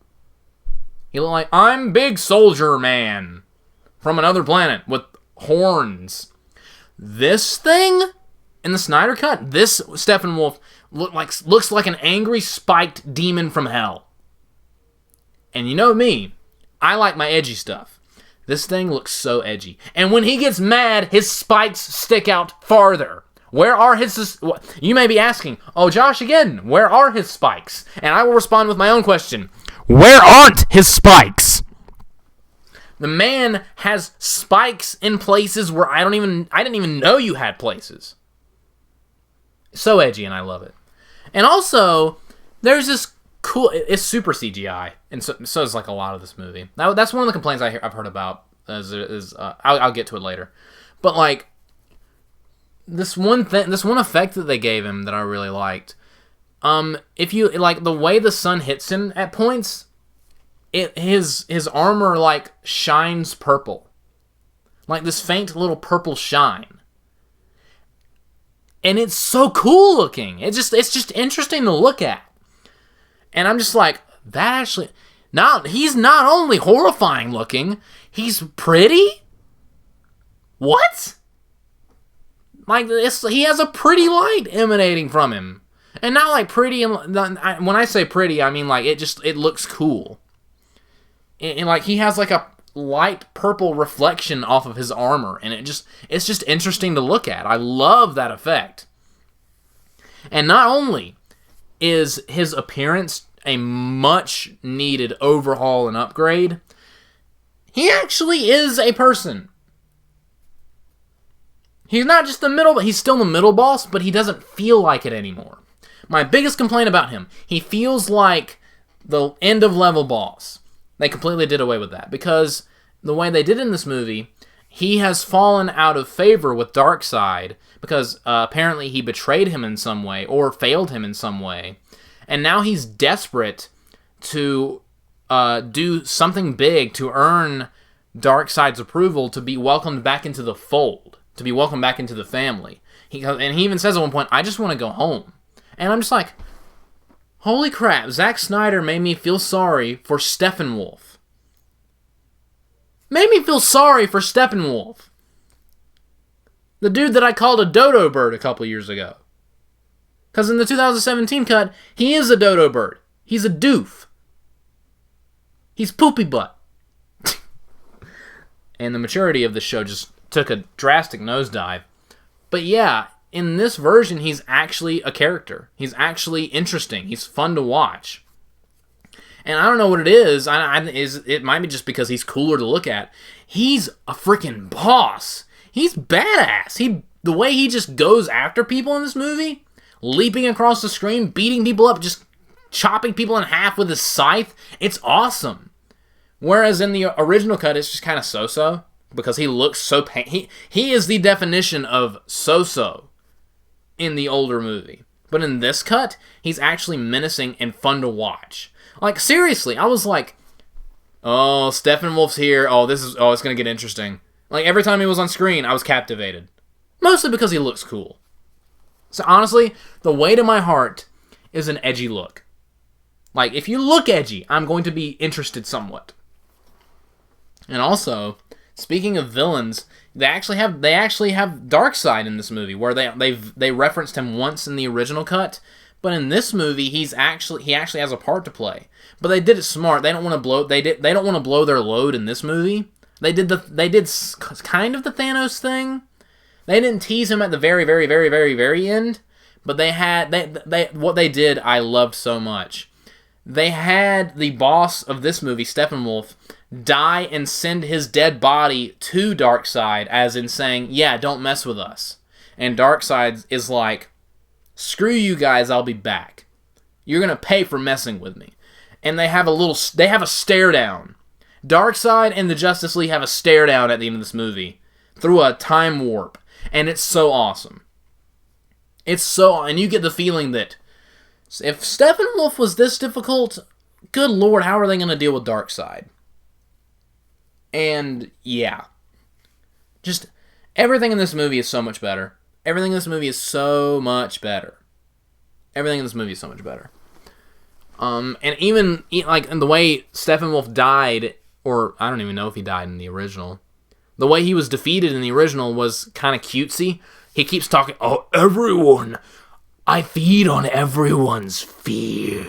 He looked like, I'm Big Soldier Man from another planet with horns. This thing in the Snyder Cut, this Steppenwolf looks like an angry spiked demon from hell. And you know me, I like my edgy stuff. This thing looks so edgy. And when he gets mad, his spikes stick out farther. Where are his... You may be asking, oh, JoshAgeddon, where are his spikes? And I will respond with my own question. Where aren't his spikes? The man has spikes in places where I didn't even know you had places. So edgy, and I love it. And also, there's this cool... It's super CGI, and so is like a lot of this movie. That's one of the complaints I've heard about. I'll get to it later. But like, this one effect that they gave him that I really liked. If you like the way the sun hits him at points, his armor like shines purple, like this faint little purple shine, and it's so cool looking. It's just interesting to look at, and I'm just like, that actually. Now he's not only horrifying looking, he's pretty. What? Like he has a pretty light emanating from him. And not like pretty, and when I say pretty, I mean like it looks cool. And like he has like a light purple reflection off of his armor, and it's just interesting to look at. I love that effect. And not only is his appearance a much needed overhaul and upgrade, he actually is a person. He's not just the middle, but he's still the middle boss, but he doesn't feel like it anymore. My biggest complaint about him, he feels like the end of level boss. They completely did away with that, because the way they did in this movie, he has fallen out of favor with Darkseid, because apparently he betrayed him in some way, or failed him in some way, and now he's desperate to do something big to earn Darkseid's approval to be welcomed back into the fold, to be welcomed back into the family. And he even says at one point, I just want to go home. And I'm just like, holy crap, Zack Snyder made me feel sorry for Steppenwolf. Made me feel sorry for Steppenwolf. The dude that I called a dodo bird a couple years ago. Because in the 2017 cut, he is a dodo bird. He's a doof. He's poopy butt. And the maturity of the show just took a drastic nosedive. But yeah, in this version, he's actually a character. He's actually interesting. He's fun to watch. And I don't know what it is. It might be just because he's cooler to look at. He's a freaking boss. He's badass. The way he just goes after people in this movie, leaping across the screen, beating people up, just chopping people in half with his scythe, it's awesome. Whereas in the original cut, it's just kind of so-so, because he looks so he is the definition of so-so in the older movie. But in this cut, he's actually menacing and fun to watch. Like, seriously, I was like, oh, Steppenwolf's here. It's going to get interesting. Like, every time he was on screen, I was captivated. Mostly because he looks cool. So honestly, the way to my heart is an edgy look. Like, if you look edgy, I'm going to be interested somewhat. And also, speaking of villains, they actually have Darkseid in this movie, where they referenced him once in the original cut, but in this movie he actually has a part to play. But they did it smart. They don't want to blow their load in this movie. They did kind of the Thanos thing. They didn't tease him at the very, very, very, very, very end, but what they did I loved so much. They had the boss of this movie, Steppenwolf, die and send his dead body to Darkseid, as in saying, yeah, don't mess with us. And Darkseid is like, screw you guys, I'll be back. You're going to pay for messing with me. And they have a stare down. Darkseid and the Justice League have a stare down at the end of this movie through a time warp. And it's so awesome. And you get the feeling that if Steppenwolf was this difficult, good lord, how are they going to deal with Darkseid? And yeah, just everything in this movie is so much better. Everything in this movie is so much better. And even like in the way Steppenwolf died, or I don't even know if he died in the original. The way he was defeated in the original was kind of cutesy. He keeps talking, oh, everyone, I feed on everyone's fear.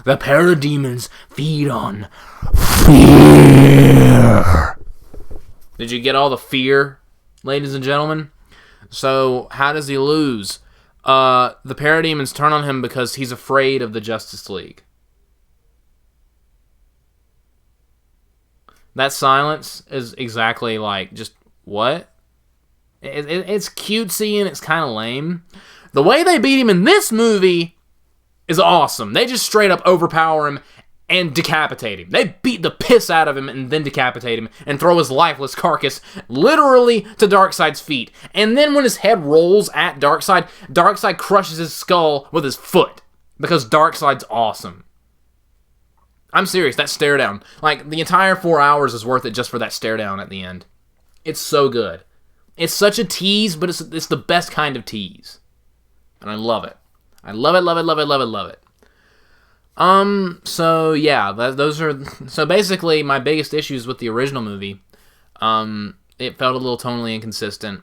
The parademons feed on fear. Did you get all the fear, ladies and gentlemen? So, how does he lose? The parademons turn on him because he's afraid of the Justice League. That silence is exactly like, just, what? It's cutesy and it's kind of lame. The way they beat him in this movie, is awesome. They just straight up overpower him and decapitate him. They beat the piss out of him and then decapitate him and throw his lifeless carcass literally to Darkseid's feet. And then when his head rolls at Darkseid, Darkseid crushes his skull with his foot because Darkseid's awesome. I'm serious, that stare down. Like, the entire 4 hours is worth it just for that stare down at the end. It's so good. It's such a tease, but it's the best kind of tease. And I love it. I love it, love it, love it, love it, love it. So yeah, those are, so basically my biggest issues with the original movie, it felt a little tonally inconsistent.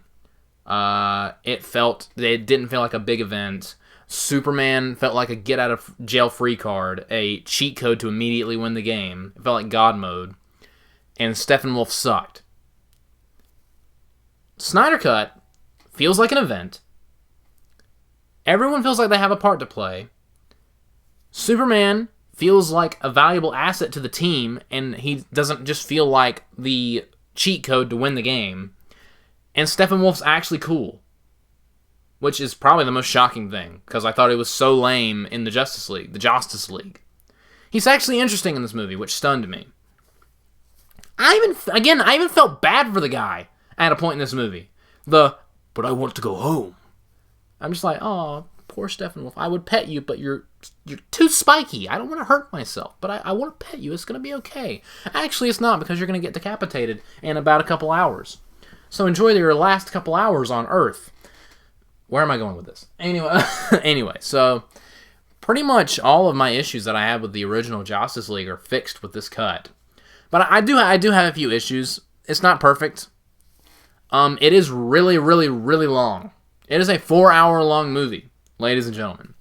It didn't feel like a big event. Superman felt like a get out of jail free card, a cheat code to immediately win the game. It felt like God mode. And Steppenwolf sucked. Snyder Cut feels like an event. Everyone feels like they have a part to play. Superman feels like a valuable asset to the team, and he doesn't just feel like the cheat code to win the game. And Steppenwolf's actually cool, which is probably the most shocking thing, because I thought he was so lame in the Justice League. He's actually interesting in this movie, which stunned me. I even felt bad for the guy at a point in this movie. But I want to go home. I'm just like, oh, poor Steppenwolf. I would pet you, but you're too spiky. I don't want to hurt myself, but I want to pet you. It's going to be okay. Actually, it's not, because you're going to get decapitated in about a couple hours. So enjoy your last couple hours on Earth. Where am I going with this? Anyway, so pretty much all of my issues that I had with the original Justice League are fixed with this cut. But I do have a few issues. It's not perfect. It is really, really, really long. It is a 4-hour-long movie, ladies and gentlemen.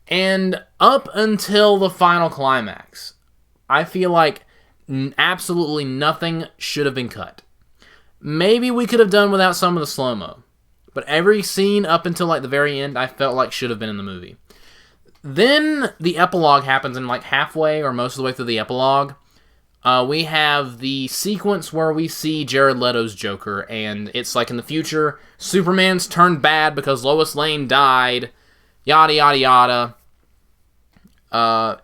And up until the final climax, I feel like absolutely nothing should have been cut. Maybe we could have done without some of the slow-mo. But every scene up until like the very end, I felt like should have been in the movie. Then the epilogue happens, and like halfway or most of the way through the epilogue, we have the sequence where we see Jared Leto's Joker, and it's like in the future, Superman's turned bad because Lois Lane died, yada yada yada.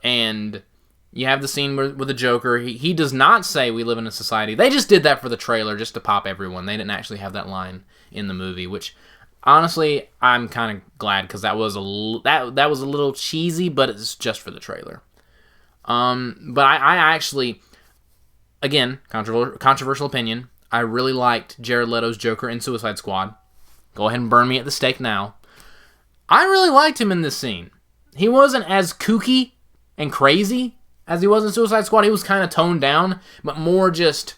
And you have the scene with the Joker. He does not say we live in a society. They just did that for the trailer just to pop everyone. They didn't actually have that line in the movie, which honestly I'm kind of glad, because that was a little cheesy, but it's just for the trailer. But I actually, again, controversial opinion, I really liked Jared Leto's Joker in Suicide Squad. Go ahead and burn me at the stake now. I really liked him in this scene. He wasn't as kooky and crazy as he was in Suicide Squad. He was kind of toned down, but more just,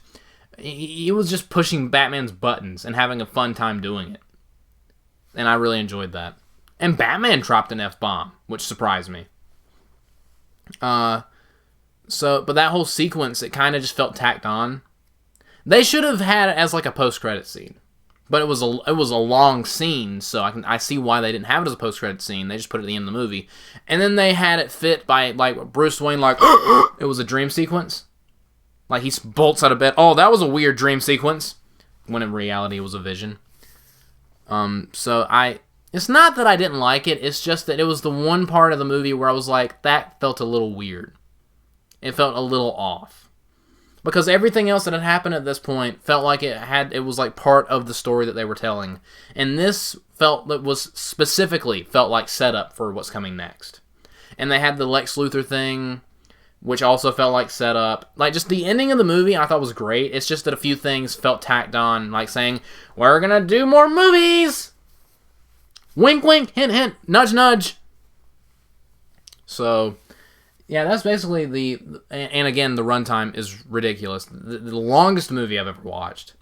he was just pushing Batman's buttons and having a fun time doing it. And I really enjoyed that. And Batman dropped an F-bomb, which surprised me. But that whole sequence, it kind of just felt tacked on. They should have had it as like a post-credit scene. But it was a long scene, so I see why they didn't have it as a post-credit scene. They just put it at the end of the movie. And then they had it fit by, like, Bruce Wayne, like, it was a dream sequence. Like, he bolts out of bed. Oh, that was a weird dream sequence. When in reality, it was a vision. It's not that I didn't like it, it's just that it was the one part of the movie where I was like, that felt a little weird. It felt a little off. Because everything else that had happened at this point felt like it was like part of the story that they were telling. And this felt like setup for what's coming next. And they had the Lex Luthor thing, which also felt like setup. Like, just the ending of the movie I thought was great. It's just that a few things felt tacked on, like saying, we're gonna do more movies! Wink, wink, hint, hint, nudge, nudge. So, yeah, that's basically and again, the runtime is ridiculous. The longest movie I've ever watched.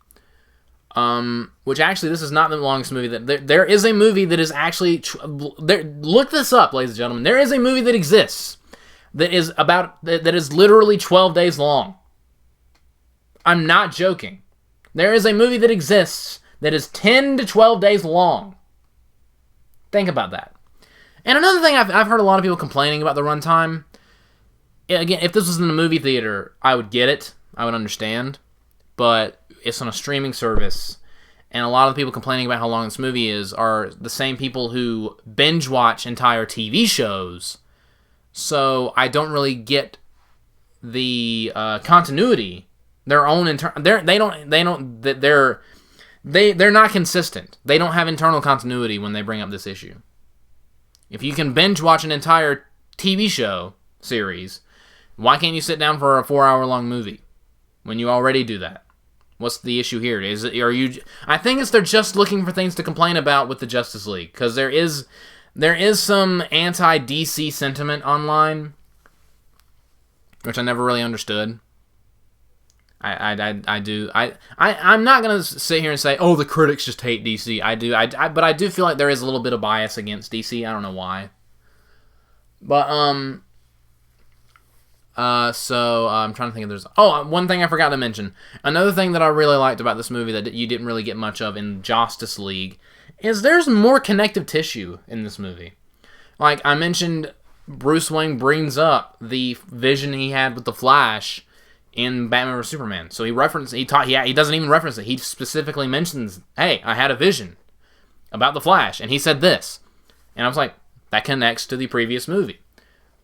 Which actually, this is not the longest movie. There is a movie that is actually, look this up, ladies and gentlemen. There is a movie that exists that is literally 12 days long. I'm not joking. There is a movie that exists that is 10 to 12 days long. Think about that. And another thing, I've heard a lot of people complaining about the runtime. Again, if this was in a movie theater, I would get it. I would understand. But it's on a streaming service. And a lot of the people complaining about how long this movie is are the same people who binge watch entire TV shows So I don't really get the continuity. Their own they're not consistent. They don't have internal continuity when they bring up this issue. If you can binge watch an entire TV show series, why can't you sit down for a 4-hour-long movie when you already do that? What's the issue here? I think it's they're just looking for things to complain about with the Justice League, because there is some anti-DC sentiment online, which I never really understood. I'm not gonna sit here and say, oh, the critics just hate DC. But I do feel like there is a little bit of bias against DC. I don't know why. But so I'm trying to think if there's... Oh, one thing I forgot to mention. Another thing that I really liked about this movie that you didn't really get much of in Justice League is there's more connective tissue in this movie. Like I mentioned, Bruce Wayne brings up the vision he had with the Flash in Batman vs Superman. So he doesn't even reference it. He specifically mentions, hey, I had a vision about the Flash, and he said this. And I was like, that connects to the previous movie.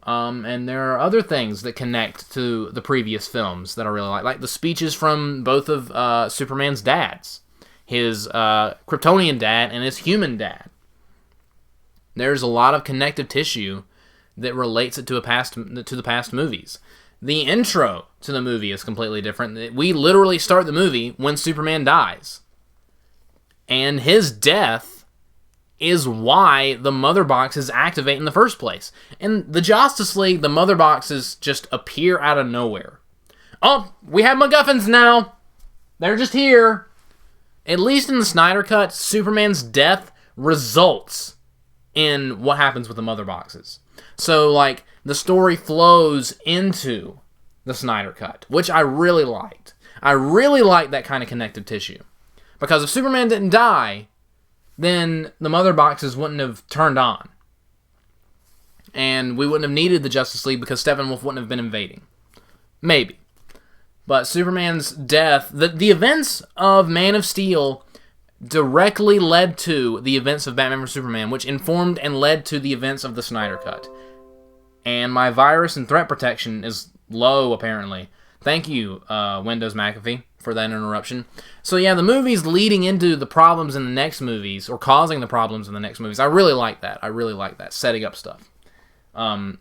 And there are other things that connect to the previous films that I really like the speeches from both of Superman's dads, his Kryptonian dad and his human dad. There's a lot of connective tissue that relates it to the past movies. The intro to the movie is completely different. We literally start the movie when Superman dies. And his death is why the Mother Boxes activate in the first place. In the Justice League, the Mother Boxes just appear out of nowhere. Oh, we have MacGuffins now. They're just here. At least in the Snyder Cut, Superman's death results in what happens with the Mother Boxes. So, like, the story flows into the Snyder Cut, which I really liked. I really liked that kind of connective tissue. Because if Superman didn't die, then the Mother Boxes wouldn't have turned on. And we wouldn't have needed the Justice League because Steppenwolf wouldn't have been invading. Maybe. But Superman's death, the events of Man of Steel directly led to the events of Batman vs Superman, which informed and led to the events of the Snyder Cut. And my virus and threat protection is low, apparently. Thank you, Windows McAfee, for that interruption. So yeah, the movies leading into the problems in the next movies, or causing the problems in the next movies, I really like that. I really like that, setting up stuff. Other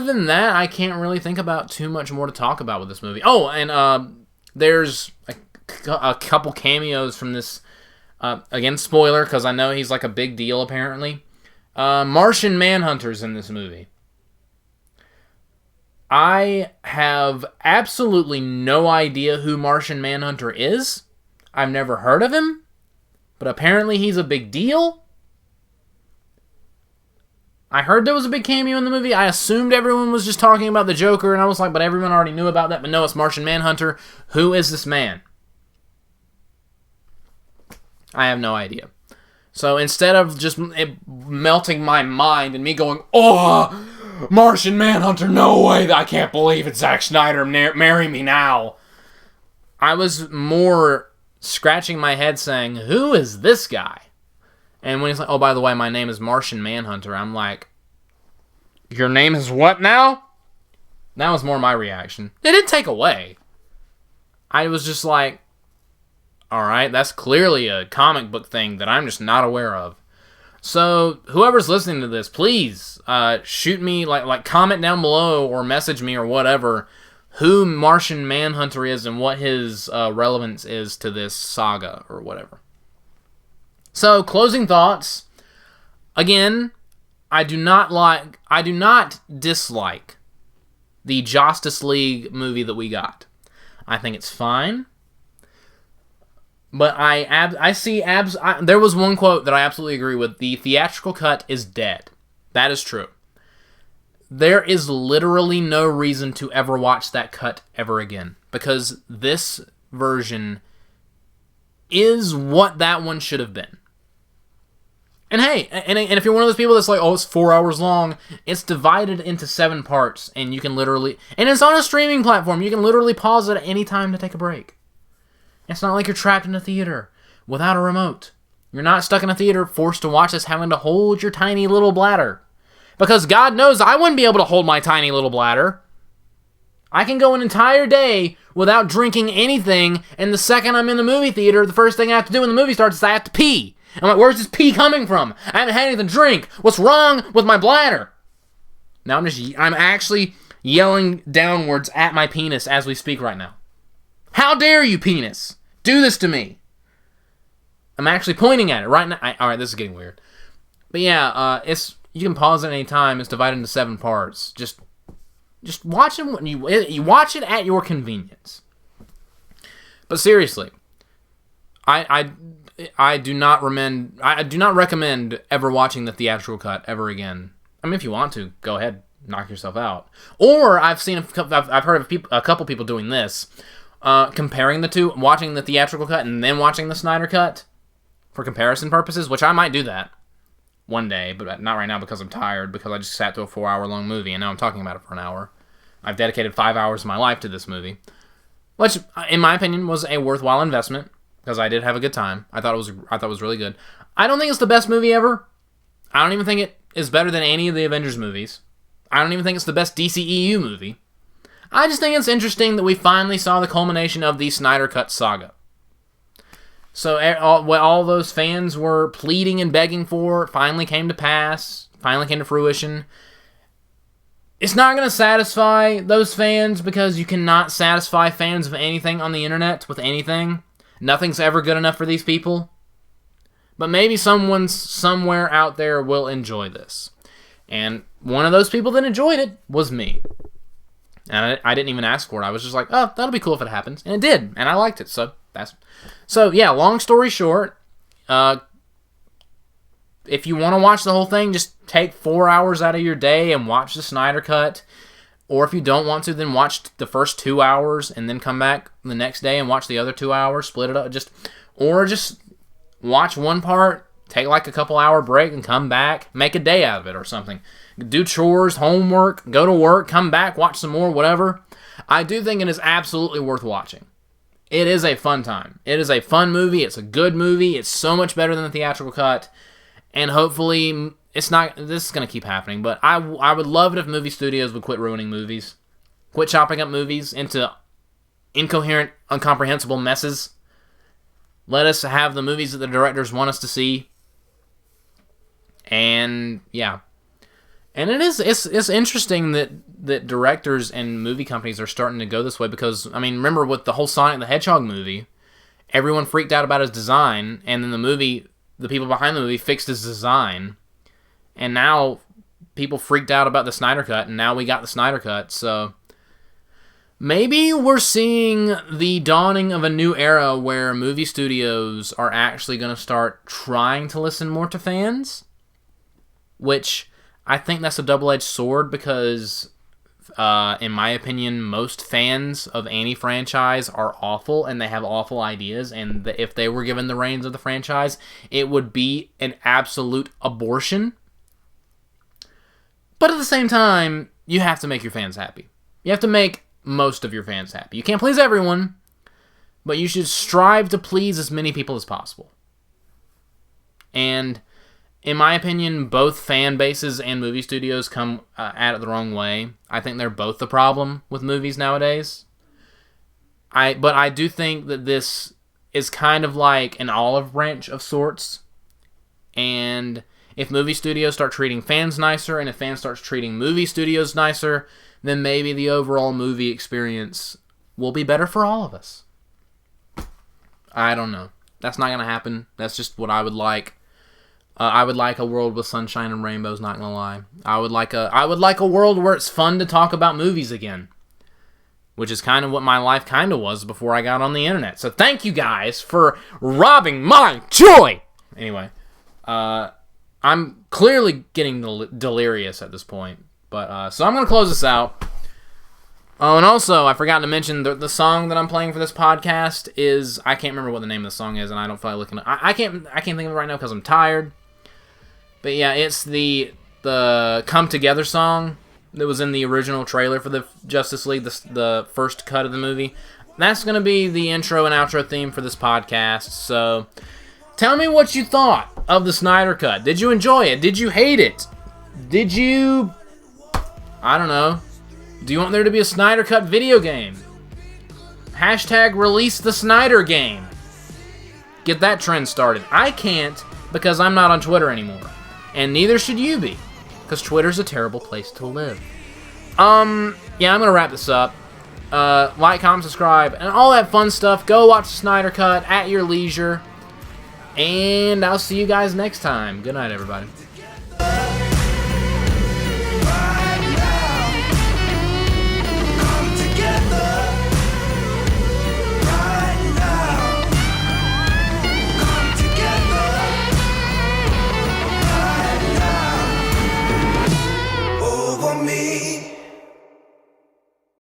than that, I can't really think about too much more to talk about with this movie. Oh, and there's a couple cameos from this, again, spoiler, because I know he's like a big deal, apparently. Martian Manhunter's in this movie. I have absolutely no idea who Martian Manhunter is. I've never heard of him, but apparently he's a big deal. I heard there was a big cameo in the movie. I assumed everyone was just talking about the Joker, and I was like, but everyone already knew about that. But no, it's Martian Manhunter. Who is this man? I have no idea. So instead of just melting my mind and me going, oh, Martian Manhunter, no way, I can't believe it, Zack Snyder, marry me now. I was more scratching my head saying, who is this guy? And when he's like, oh, by the way, my name is Martian Manhunter, I'm like, your name is what now? That was more my reaction. It didn't take away. I was just like, alright, that's clearly a comic book thing that I'm just not aware of. So, whoever's listening to this, please shoot me, like comment down below or message me or whatever, who Martian Manhunter is and what his relevance is to this saga or whatever. So, closing thoughts. Again, I do not dislike the Justice League movie that we got. I think it's fine. But there was one quote that I absolutely agree with. The theatrical cut is dead. That is true. There is literally no reason to ever watch that cut ever again. Because this version is what that one should have been. And hey, and if you're one of those people that's like, oh, it's 4 hours long, it's divided into 7 parts, and you can literally... And it's on a streaming platform. You can literally pause it at any time to take a break. It's not like you're trapped in a theater without a remote. You're not stuck in a theater forced to watch this having to hold your tiny little bladder. Because God knows I wouldn't be able to hold my tiny little bladder. I can go an entire day without drinking anything, and the second I'm in the movie theater, the first thing I have to do when the movie starts is I have to pee. I'm like, where's this pee coming from? I haven't had anything to drink. What's wrong with my bladder? Now I'm actually yelling downwards at my penis as we speak right now. How dare you, penis? Do this to me. I'm actually pointing at it right now. Alright, this is getting weird. But yeah, you can pause at any time. It's divided into 7 parts. Just watch it when you watch it at your convenience. But seriously, I do not recommend ever watching the theatrical cut ever again. I mean, if you want to, go ahead, knock yourself out. Or I've heard of a couple people doing this, comparing the two, watching the theatrical cut and then watching the Snyder cut for comparison purposes, which I might do that one day, but not right now because I'm tired, because I just sat through a 4-hour-long movie, and now I'm talking about it for an hour. I've dedicated 5 hours of my life to this movie, which, in my opinion, was a worthwhile investment, because I did have a good time. I thought it was really good. I don't think it's the best movie ever. I don't even think it is better than any of the Avengers movies. I don't even think it's the best DCEU movie. I just think it's interesting that we finally saw the culmination of the Snyder Cut saga. So what all those fans were pleading and begging for finally came to pass, finally came to fruition. It's not going to satisfy those fans because you cannot satisfy fans of anything on the internet with anything. Nothing's ever good enough for these people. But maybe someone somewhere out there will enjoy this. And one of those people that enjoyed it was me. And I didn't even ask for it. I was just like, oh, that'll be cool if it happens. And it did. And I liked it. So yeah, long story short, if you want to watch the whole thing, just take 4 hours out of your day and watch the Snyder Cut. Or if you don't want to, then watch the first 2 hours and then come back the next day and watch the other 2 hours. Split it up. Or just watch one part, take like a couple hour break and come back. Make a day out of it or something. Do chores, homework, go to work, come back, watch some more, whatever. I do think it is absolutely worth watching. It is a fun time. It is a fun movie. It's a good movie. It's so much better than the theatrical cut. And hopefully, this is going to keep happening. But I would love it if movie studios would quit ruining movies. Quit chopping up movies into incoherent, incomprehensible messes. Let us have the movies that the directors want us to see. And, yeah. And it's interesting that directors and movie companies are starting to go this way because, I mean, remember with the whole Sonic the Hedgehog movie, everyone freaked out about his design, and then the people behind the movie fixed his design, and now people freaked out about the Snyder Cut, and now we got the Snyder Cut, so maybe we're seeing the dawning of a new era where movie studios are actually going to start trying to listen more to fans, which I think that's a double-edged sword because, in my opinion, most fans of any franchise are awful and they have awful ideas, and if they were given the reins of the franchise, it would be an absolute abortion. But at the same time, you have to make your fans happy. You have to make most of your fans happy. You can't please everyone, but you should strive to please as many people as possible. And in my opinion, both fan bases and movie studios come at it the wrong way. I think they're both the problem with movies nowadays. But I do think that this is kind of like an olive branch of sorts. And if movie studios start treating fans nicer, and if fans start treating movie studios nicer, then maybe the overall movie experience will be better for all of us. I don't know. That's not going to happen. That's just what I would like. I would like a world with sunshine and rainbows, not gonna lie. I would like a world where it's fun to talk about movies again. Which is kind of what my life kind of was before I got on the internet. So thank you guys for robbing my joy! Anyway, I'm clearly getting delirious at this point. But so I'm gonna close this out. Oh, and also, I forgot to mention the song that I'm playing for this podcast is, I can't remember what the name of the song is, and I don't feel like looking at I can't think of it right now because I'm tired. But yeah, it's the Come Together song that was in the original trailer for the Justice League, the first cut of the movie. That's going to be the intro and outro theme for this podcast. So Tell me what you thought of the Snyder Cut. Did you enjoy it? Did you hate it? Did you... I don't know. Do you want there to be a Snyder Cut video game? Hashtag release the Snyder game. Get that trend started. I can't because I'm not on Twitter anymore. And neither should you be. Because Twitter's a terrible place to live. Yeah, I'm going to wrap this up. Like, comment, subscribe, and all that fun stuff. Go watch the Snyder Cut at your leisure. And I'll see you guys next time. Good night, everybody.